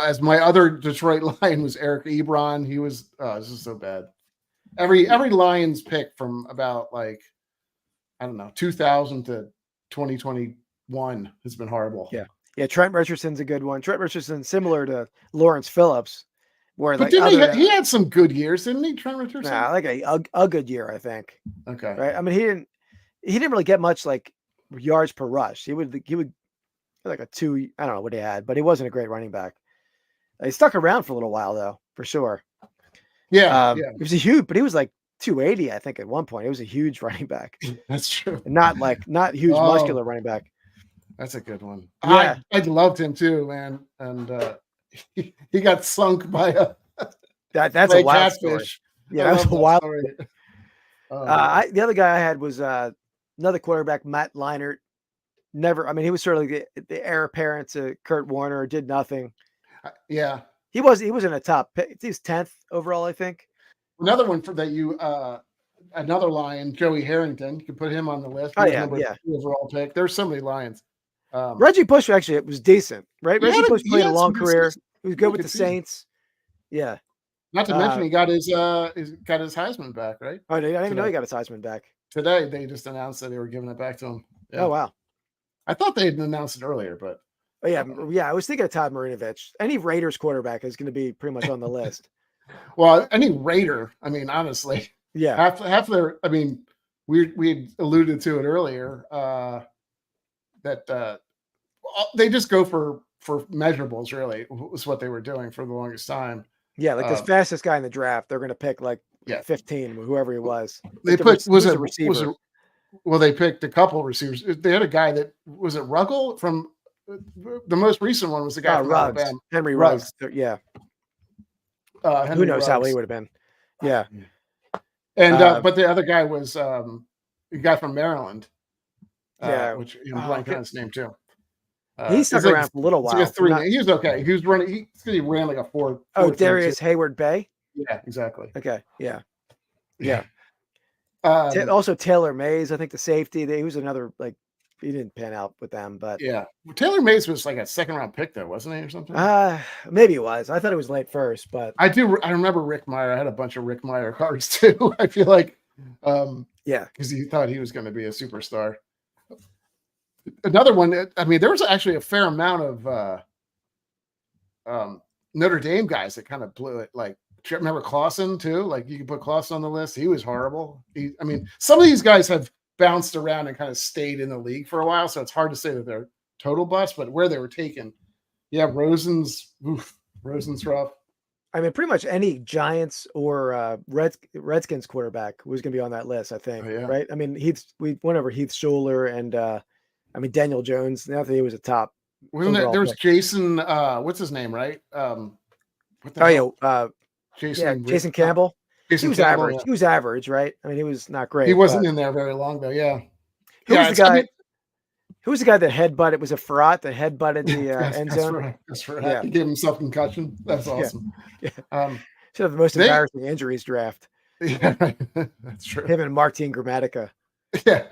as my other Detroit Lion was Eric Ebron. He was this is so bad. Every Lions pick from about 2000 to 2021 has been horrible. Yeah, Trent Richardson's a good one. Trent Richardson, similar to Lawrence Phillips, where But he had some good years, didn't he, Trent Richardson? Nah, like a good year, I think. Okay, right. I mean, he didn't really get much like yards per rush. He would like a 2. I don't know what he had, but he wasn't a great running back. He stuck around for a little while though, for sure. Yeah, He was but he was like 280, I think, at one point. He was a huge running back. That's true. And not huge muscular running back. That's a good one. Yeah. I loved him too, man. And he got sunk by that's a wild story. Yeah, that was a wild story. The other guy I had was another quarterback, Matt Leinart. He was sort of like the heir apparent to Kurt Warner, did nothing. Yeah. He wasn't a top pick. He's 10th overall, I think. Another one another Lion, Joey Harrington. You can put him on the list. Number 2 overall pick. There's so many Lions. Reggie Bush actually was decent, right? Reggie Bush played a long career. He was good with the Saints. Yeah. Not to mention he got his Heisman back, right? Oh, I didn't even know Today. he got his Heisman back. Today they just announced that they were giving it back to him. Yeah. Oh wow. I thought they had announced it earlier, but Oh yeah. I was thinking of Todd Marinovich. Any Raiders quarterback is going to be pretty much on the list. well, any Raider, I mean, honestly, Yeah. half their, I mean, we had alluded to it earlier, that they just go for measurables. Really, was what they were doing for the longest time. Yeah, like this fastest guy in the draft, they're going to pick like Yeah. 15, whoever he was. They Like put was a receiver. Well, they picked a couple receivers. They had a guy that was it Ruggles from the most recent one was the guy from Ruggs. Alabama. Henry Ruggs. Ruggs. Yeah. Henry Who knows how Ruggs. he would have been? Yeah. And but the other guy was a guy from Maryland. Yeah. Which I'm blanking on his name too. He stuck like- around for a little it's while. like a three. He was okay. He was running. He ran like a 4. Oh, Darius Hayward Bay. Yeah, exactly. Okay. Yeah. Yeah. Um, Also Taylor Mays, I think the safety. He was another like he didn't pan out with them, but yeah. Taylor Mays was like a 2nd-round pick though, wasn't he, or something? maybe it was. I thought it was late first, but I remember Rick Meyer. I had a bunch of Rick Meyer cards too. I feel like, yeah, because he thought he was going to be a superstar. Another one. I mean, there was actually a fair amount of Notre Dame guys that kind of blew it. Like, remember Clausen too? Like, you could put Clausen on the list. He was horrible. I mean, some of these guys have bounced around and kind of stayed in the league for a while, so it's hard to say that they're total bust. But where they were taken, yeah, Rosen's rough. I mean, pretty much any Giants or Redskins quarterback was going to be on that list. I think, Oh, yeah. right? I mean, we went over Heath Schuler and I mean Daniel Jones. Not that he was a top. Wasn't overall there was pick. Jason? What's his name? Right? What the hell? Jason Campbell. Jason He was Campbell, average. yeah. He was average, right? I mean, he was not great. He wasn't but in there very long though. Yeah. Who was the I guy? mean, Who was the guy that headbutted? It was a Farrat that headbutted the end zone. That's right. Yeah. He gave himself concussion. That's awesome. Yeah. Yeah. Should have the most embarrassing injuries draft. Yeah, right. That's true. Him and Martin Gramatica. Yeah.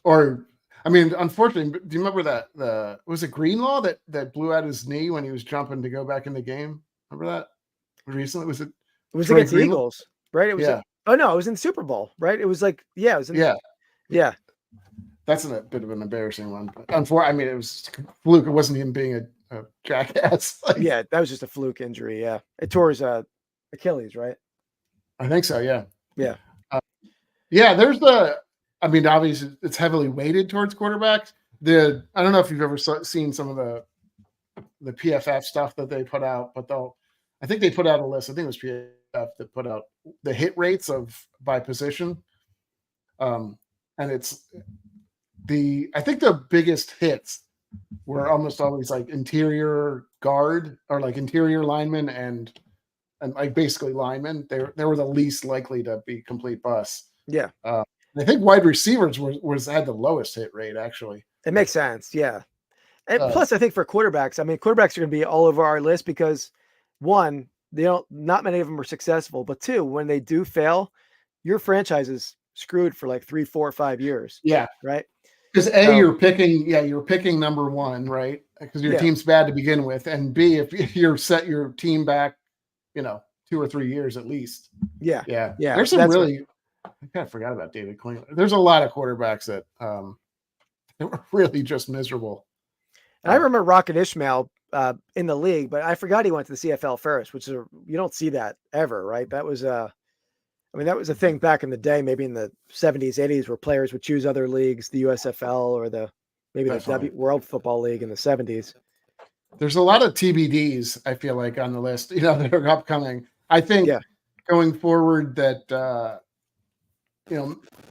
Or, I mean, unfortunately, do you remember that was it Greenlaw that blew out his knee when he was jumping to go back in the game? Remember that? Recently, was it? It was Troy against the Greenlaw? Eagles, right? It was. Yeah. Oh no, it was in the Super Bowl, right? It was like it was in, yeah. That's a bit of an embarrassing one. Unfortunately, I mean, it was fluke. It wasn't him being a jackass. Like, Yeah, that was just a fluke injury. Yeah, it tore his Achilles, right? I think so. Yeah. Yeah. Yeah. There's I mean, obviously, it's heavily weighted towards quarterbacks. I don't know if you've ever seen some of the PFF stuff that they put out, but I think they put out a list. I think it was PFF that put out the hit rates by position. And I think the biggest hits were almost always like interior guard or like interior linemen and like basically linemen. They were the least likely to be complete busts. Yeah. I think wide receivers had the lowest hit rate actually. It makes sense. Yeah. And Uh, plus, I think for quarterbacks, I mean, quarterbacks are going to be all over our list because one, not many of them are successful, but two, when they do fail, your franchise is screwed for like 3, 4, 5 years. Yeah. Right. Because So- you're picking number one, right? Because your Yeah. team's bad to begin with, and B, if you're set your team back, 2 or 3 years at least. Yeah. Yeah, Yeah, There's some that's really. I kind of forgot about David Klingler. There's a lot of quarterbacks that were really just miserable. And I remember Rocket Ishmael in the league, but I forgot he went to the CFL first, which is you don't see that ever, right? That was that was a thing back in the day, maybe in the 70s, 80s, where players would choose other leagues, the USFL or maybe Definitely. the World Football League in the 70s. There's a lot of TBDs, I feel like, on the list, that are upcoming. I think going forward that,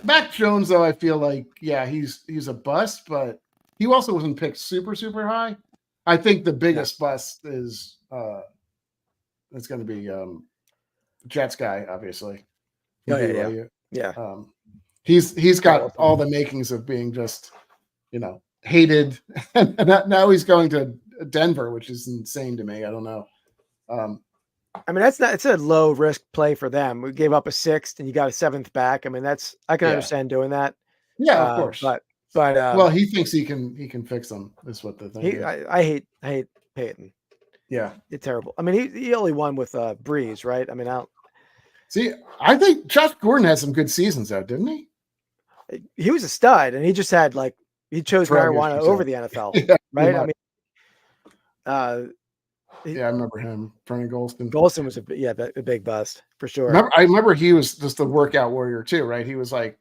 Mac Jones, though, I feel like, he's a bust, but he also wasn't picked super, super high. I think the biggest bust is it's going to be Jets guy, obviously. Yeah. He's got all the makings of being just, hated. And now he's going to Denver, which is insane to me. I don't know. I mean, it's a low risk play for them. We gave up a 6th and you got a 7th back. I mean, I can understand doing that. Yeah, of course. But well, he thinks he can fix them. Is what the thing is. I hate Peyton. Yeah, It's terrible. I mean, he only won with Breeze, right? I mean, I See, I think Josh Gordon had some good seasons though, didn't he? He was a stud, and he just had he chose Drug marijuana issues, over yeah. the NFL, Yeah, right? pretty I much. mean, Yeah, I remember him, Brennan Golston. Golston was a big bust for sure. I remember he was just a workout warrior too, right? He was like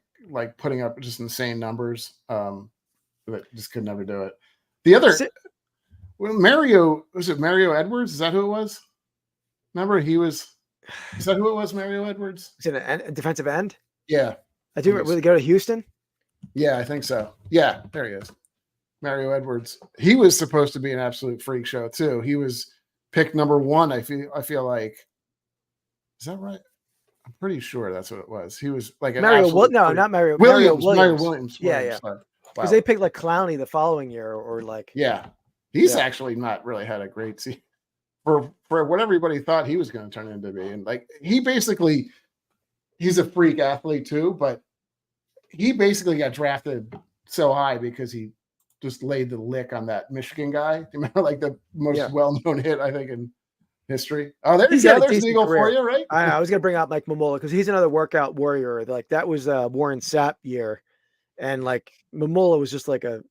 putting up just insane numbers, but just could never do it. The other Mario, was it Mario Edwards? Is that who it was? Remember is that who it was? Mario Edwards? Is it a defensive end? Yeah. I do. Will he go to Houston? Yeah, I think so. Yeah, there he is. Mario Edwards. He was supposed to be an absolute freak show too. He was pick number 1. I feel like, is that right? I'm pretty sure that's what it was. He was like an Mario. absolute Not Mario. Williams. Mario Mario Williams. Yeah. Wow. Because they picked Clowney the following year, or Yeah, he's actually not really had a great season for what everybody thought he was going to turn into be, and he's a freak athlete too, but he basically got drafted so high because he just laid the lick on that Michigan guy. Do you remember the most well-known hit I think in history? Oh, there's an eagle for you, right? I was going to bring out Mike Mamola because he's another workout warrior. That was Warren Sapp year, and Mamola was just the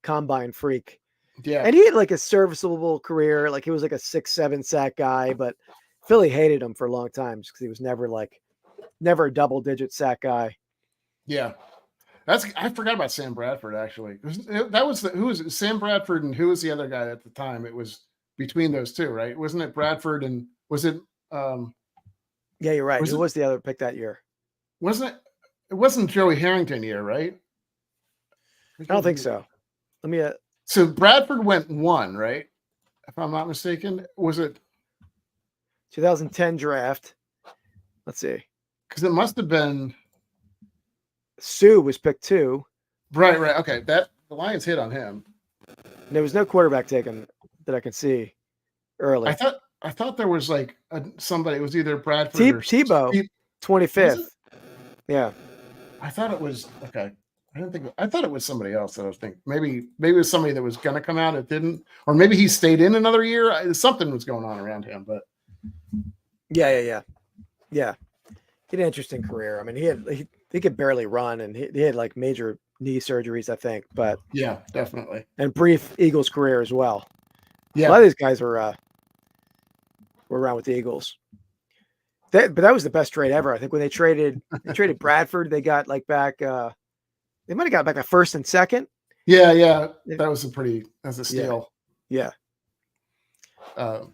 combine freak. Yeah, and he had a serviceable career. He was a 6-7 sack guy, but Philly hated him for a long time because he was never a double-digit sack guy. Yeah. I forgot about Sam Bradford actually. That was who was it? Sam Bradford, and who was the other guy at the time? It was between those two, right? Wasn't it Bradford and was it? Yeah, you're right. Who was the other pick that year? Wasn't it? It wasn't Joey Harrington year, right? I don't think so. Let me. So Bradford went 1, right? If I'm not mistaken, was it 2010 draft? Let's see. Because it must have been. Sue was picked 2. Right. Okay. The Lions hit on him. And there was no quarterback taken that I can see early. I thought there was somebody. It was either Bradford or Tebow, 25th. Yeah. I thought it was okay. I thought it was somebody else that I was thinking. Maybe it was somebody that was going to come out. It didn't, or maybe he stayed in another year. Something was going on around him, but yeah. He had an interesting career. I mean, he could barely run, and he had major knee surgeries, I think. But yeah, definitely, and brief Eagles career as well. Yeah, a lot of these guys were around with the Eagles. But that was the best trade ever. I think when they traded Bradford, they got back. They might have got back a first and second. Yeah. That's a steal. Yeah. No,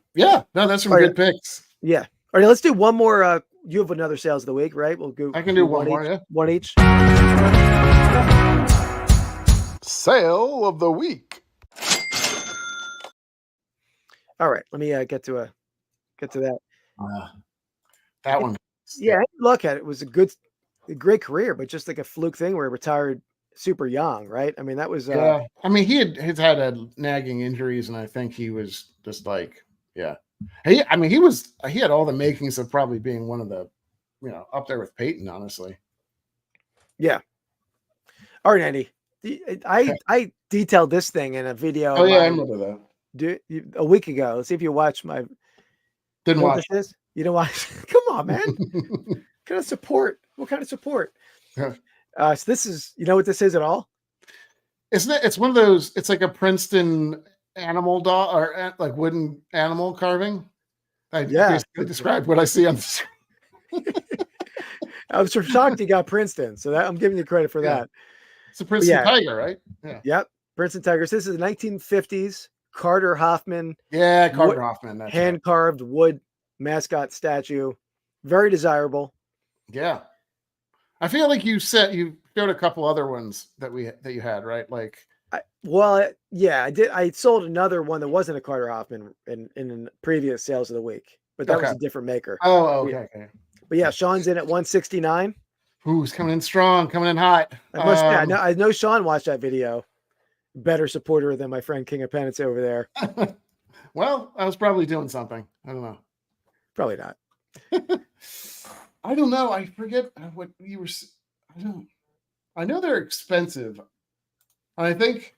that's some good picks. Yeah. All right, let's do one more. You have another sales of the week, right? We'll go. I can do one more. Yeah. One each. Sale of the week. All right. Let me get to that. That one. Yeah. Look at it. It was a great career, but just a fluke thing where he retired super young, right? I mean, that was. Yeah. I mean, he had nagging injuries, and I think he was just yeah. He had all the makings of probably being one of the, up there with Peyton, honestly. Yeah. All right, Andy. I detailed this thing in a video. Oh yeah, I remember that. A week ago. Let's see if you watched my. Didn't watch this. You didn't watch? Come on, man. What kind of support? Yeah. So this is. You know what this is at all? Isn't it? It's one of those. It's like a Princeton animal doll or wooden animal carving. I described what I see on the screen. I was shocked you got Princeton, so I'm giving you credit for that. It's a Princeton tiger, right? Yeah. Yep. Princeton Tigers. This is 1950s Carter Hoffman. Yeah, Carter Hoffman. Hand carved wood mascot statue. Very desirable. Yeah. I feel like you showed a couple other ones that you had, right? I did. I sold another one that wasn't a Carter Hoffman in previous sales of the week, but that was a different maker. Oh, okay. But yeah, Sean's in at 169. Who's coming in strong, coming in hot? I know Sean watched that video. Better supporter than my friend King of Pennants over there. Well, I was probably doing something. I don't know. Probably not. I don't know. I forget what you were. I know they're expensive. I think,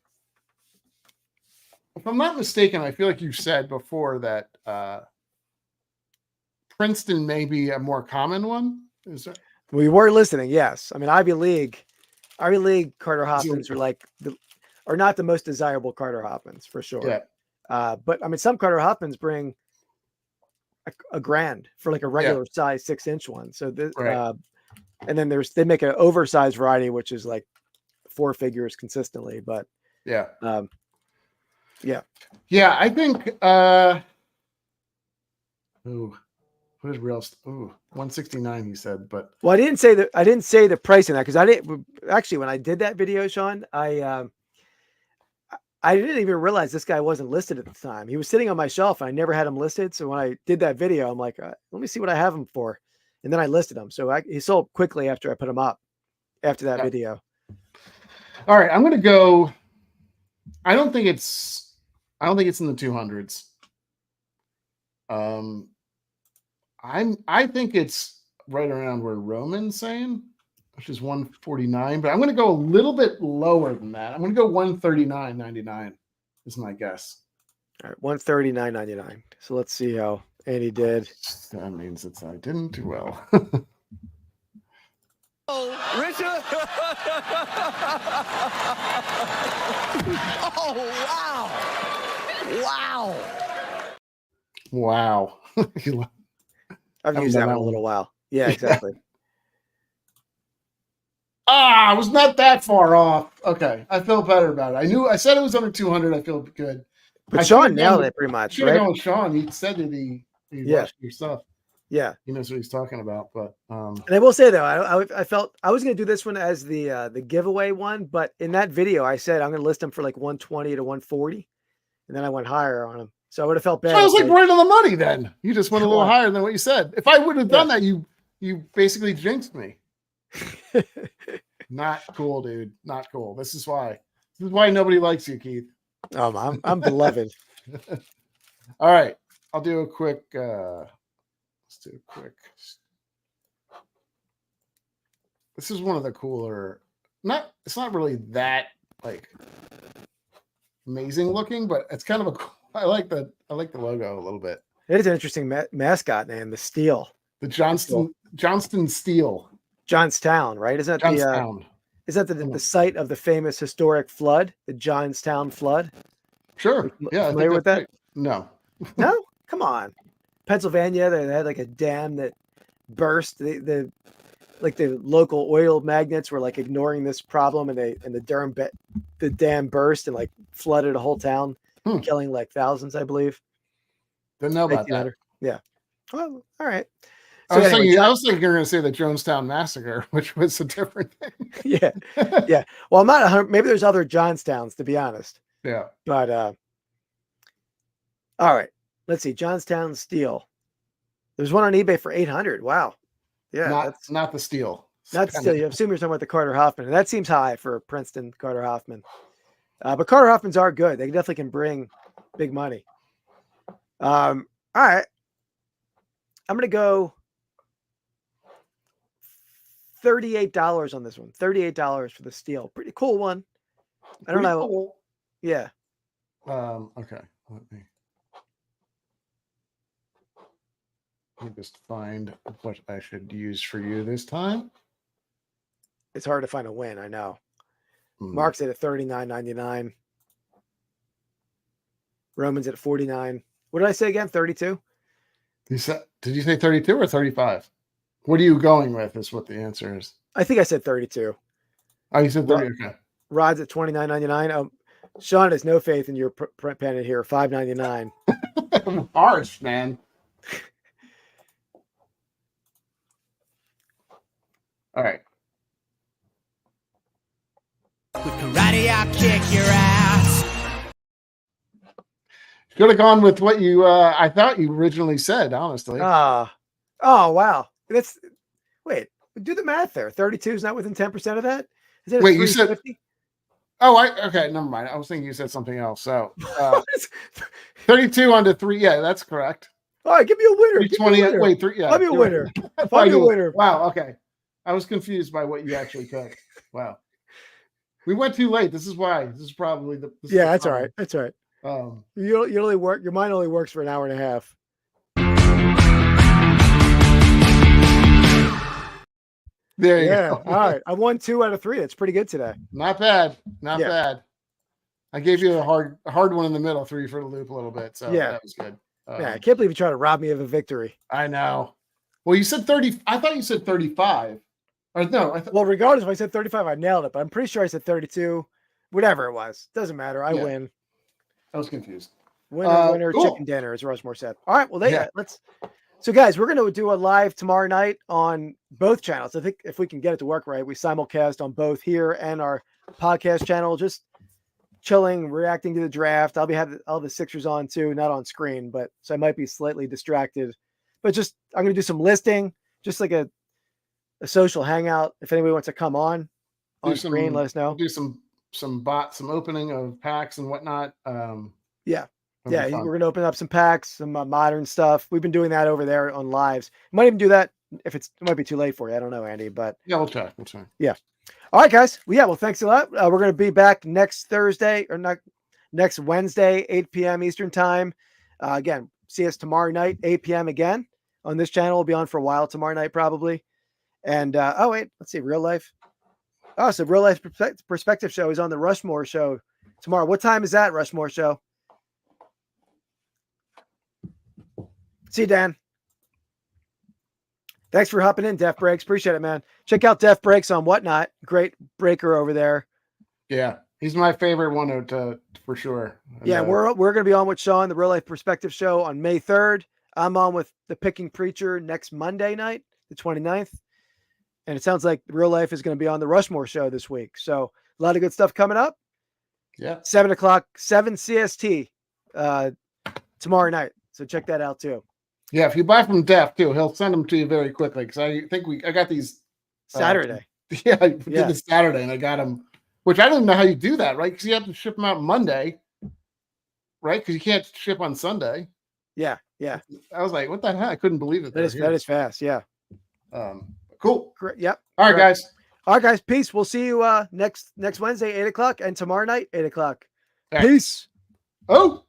if I'm not mistaken, I feel like you said before that Princeton may be a more common one. Is there? We were listening. Yes. I mean, Ivy League Carter Hoffmans are not the most desirable Carter Hoffmans for sure. Yeah. But I mean, some Carter Hoffmans bring a grand for like a regular size 6-inch one. So and then they make an oversized variety, which is like 4 figures consistently, but yeah. Yeah. I think, what is real? 169, he said, but well, I didn't say the price in that because I didn't actually, when I did that video, Sean, I didn't even realize this guy wasn't listed at the time. He was sitting on my shelf and I never had him listed. So when I did that video, I'm like, let me see what I have him for. And then I listed him. So he sold quickly after I put him up after that video. All right. I'm going to go. I don't think it's in the 200s. I think it's right around where Roman's saying, which is 149, but I'm going to go a little bit lower than that. I'm going to go 139.99 is my guess. All right, 139.99. So let's see how Andy did. That means I didn't do well. Oh, Richard! Oh, wow! Wow. I've used that one a little while. Yeah, exactly. I was not that far off. Okay. I feel better about it. I said it was under 200. I feel good. But Sean nailed it pretty much, should have right? gone with Sean. He said that he watched your stuff. Yeah. He knows what he's talking about. But and I will say though, I felt I was going to do this one as the giveaway one, but in that video I said I'm going to list them for like 120 to 140, and then I went higher on them. So I would have felt bad. So I was like right on the money then. You just went a little higher than what you said. If I would have done that, you basically jinxed me. Not cool, dude. Not cool. This is why nobody likes you, Keith. I'm beloved. All right. I'll do a quick let's do a quick. This is one of the cooler. It's not really that like amazing looking, but it's kind of I like the logo a little bit. It is an interesting mascot name, the Steel. The Johnston Steel. Johnstown, right? Is that Johnstown. the site of the famous historic flood, the Johnstown flood? Sure. Yeah. Familiar with that? Right. No. No? Come on. Pennsylvania, they had like a dam that burst. The local oil magnates were like ignoring this problem, and the dam burst and like flooded a whole town, killing like thousands, I believe. Didn't know about that. Yeah. Well, all right. So I was thinking you were going to say the Jonestown Massacre, which was a different thing. Yeah. Yeah. Well, I'm not 100. Maybe there's other Johnstowns, to be honest. Yeah. But all right. Let's see. Johnstown Steel. There's one on eBay for 800. Wow. Yeah. Not the Steel. Not Steel. You assume you're talking about the Carter Hoffman, and that seems high for Princeton Carter Hoffman. But Carter Hoffmans are good. They definitely can bring big money. All right. I'm going to go $38 on this one. $38 for the Steel. Pretty cool one. I don't know. Cool. Yeah. Okay. Let me just find what I should use for you this time. It's hard to find a win. I know. Mark's at $39.99. Roman's at $49. What did I say again? 32? Did you say 32 or 35? What are you going with is what the answer is. I think I said 32. Oh, you said 30. Okay. Rod's at $29.99. Sean has no faith in your print pennant here. $5.99. Harsh, man. All right. With karate, I'll kick your ass. Should have gone with what you I thought you originally said, honestly. Oh, wow. Wait, do the math there. 32 is not within 10% of that? Is it wait, you said okay, never mind. I was thinking you said something else. So 32 onto 3. Yeah, that's correct. All right, give me a winner. 20. Wait, 3. Yeah. Find me a winner. Find me a winner. Wow, okay. I was confused by what you actually picked. Wow. We went too late. This is why. This is probably the that's all right. That's all right. You only work. Your mind only works for an hour and a half. There you Yeah. go. All right. I won 2 out of 3. That's pretty good today. Not bad. Not Yeah. bad. I gave you a hard one in the middle, 3 for the loop a little bit. So Yeah. that was good. Yeah. I can't believe you tried to rob me of a victory. I know. Well, you said 30. I thought you said 35. Or no, Well, regardless if I said 35, I nailed it, but I'm pretty sure I said 32. Whatever it was. Doesn't matter. I Yeah. win. I was confused. Winner, cool. chicken dinner, as Rushmore said. All right. Well, Yeah. So guys, we're going to do a live tomorrow night on both channels. I think if we can get it to work right, we simulcast on both here and our podcast channel, just chilling, reacting to the draft. I'll have all the Sixers on too, not on screen, but so I might be slightly distracted, but I'm going to do some listing, just like a social hangout. If anybody wants to come on screen, let us know. Do some opening of packs and whatnot. Yeah. That'd Yeah, be fun. we're going to open up some packs, some modern stuff. We've been doing that over there on lives. Might even do that if it might be too late for you. I don't know, Andy, but Yeah, we'll try. We'll try. yeah. All right, guys. Well, thanks a lot. We're going to be back next Thursday or next Wednesday, 8 p.m. Eastern time. Again, see us tomorrow night, 8 p.m. again on this channel. We'll be on for a while tomorrow night, probably. And let's see, real life. Oh, so real life perspective show is on the Rushmore show tomorrow. What time is that Rushmore show? See you, Dan. Thanks for hopping in, Def Breaks. Appreciate it, man. Check out Def Breaks on Whatnot. Great breaker over there. Yeah, he's my favorite one to for sure. And, yeah, we're going to be on with Sean, the Real Life Perspective Show, on May 3rd. I'm on with the Picking Preacher next Monday night, the 29th. And it sounds like Real Life is going to be on the Rushmore show this week. So a lot of good stuff coming up. Yeah. 7 o'clock, 7 CST tomorrow night. So check that out too. Yeah, if you buy from Def too, he'll send them to you very quickly because I think I got these Saturday. Yeah, I did this Saturday and I got them, which I don't even know how you do that, right? Because you have to ship them out Monday, right? Because you can't ship on Sunday. Yeah, yeah. I was like, what the hell? I couldn't believe it. That is fast. Yeah. Cool. Great. Yep. All right, guys. All right, guys. Peace. We'll see you next Wednesday, 8 o'clock, and tomorrow night, 8 o'clock. All right. Peace. Oh.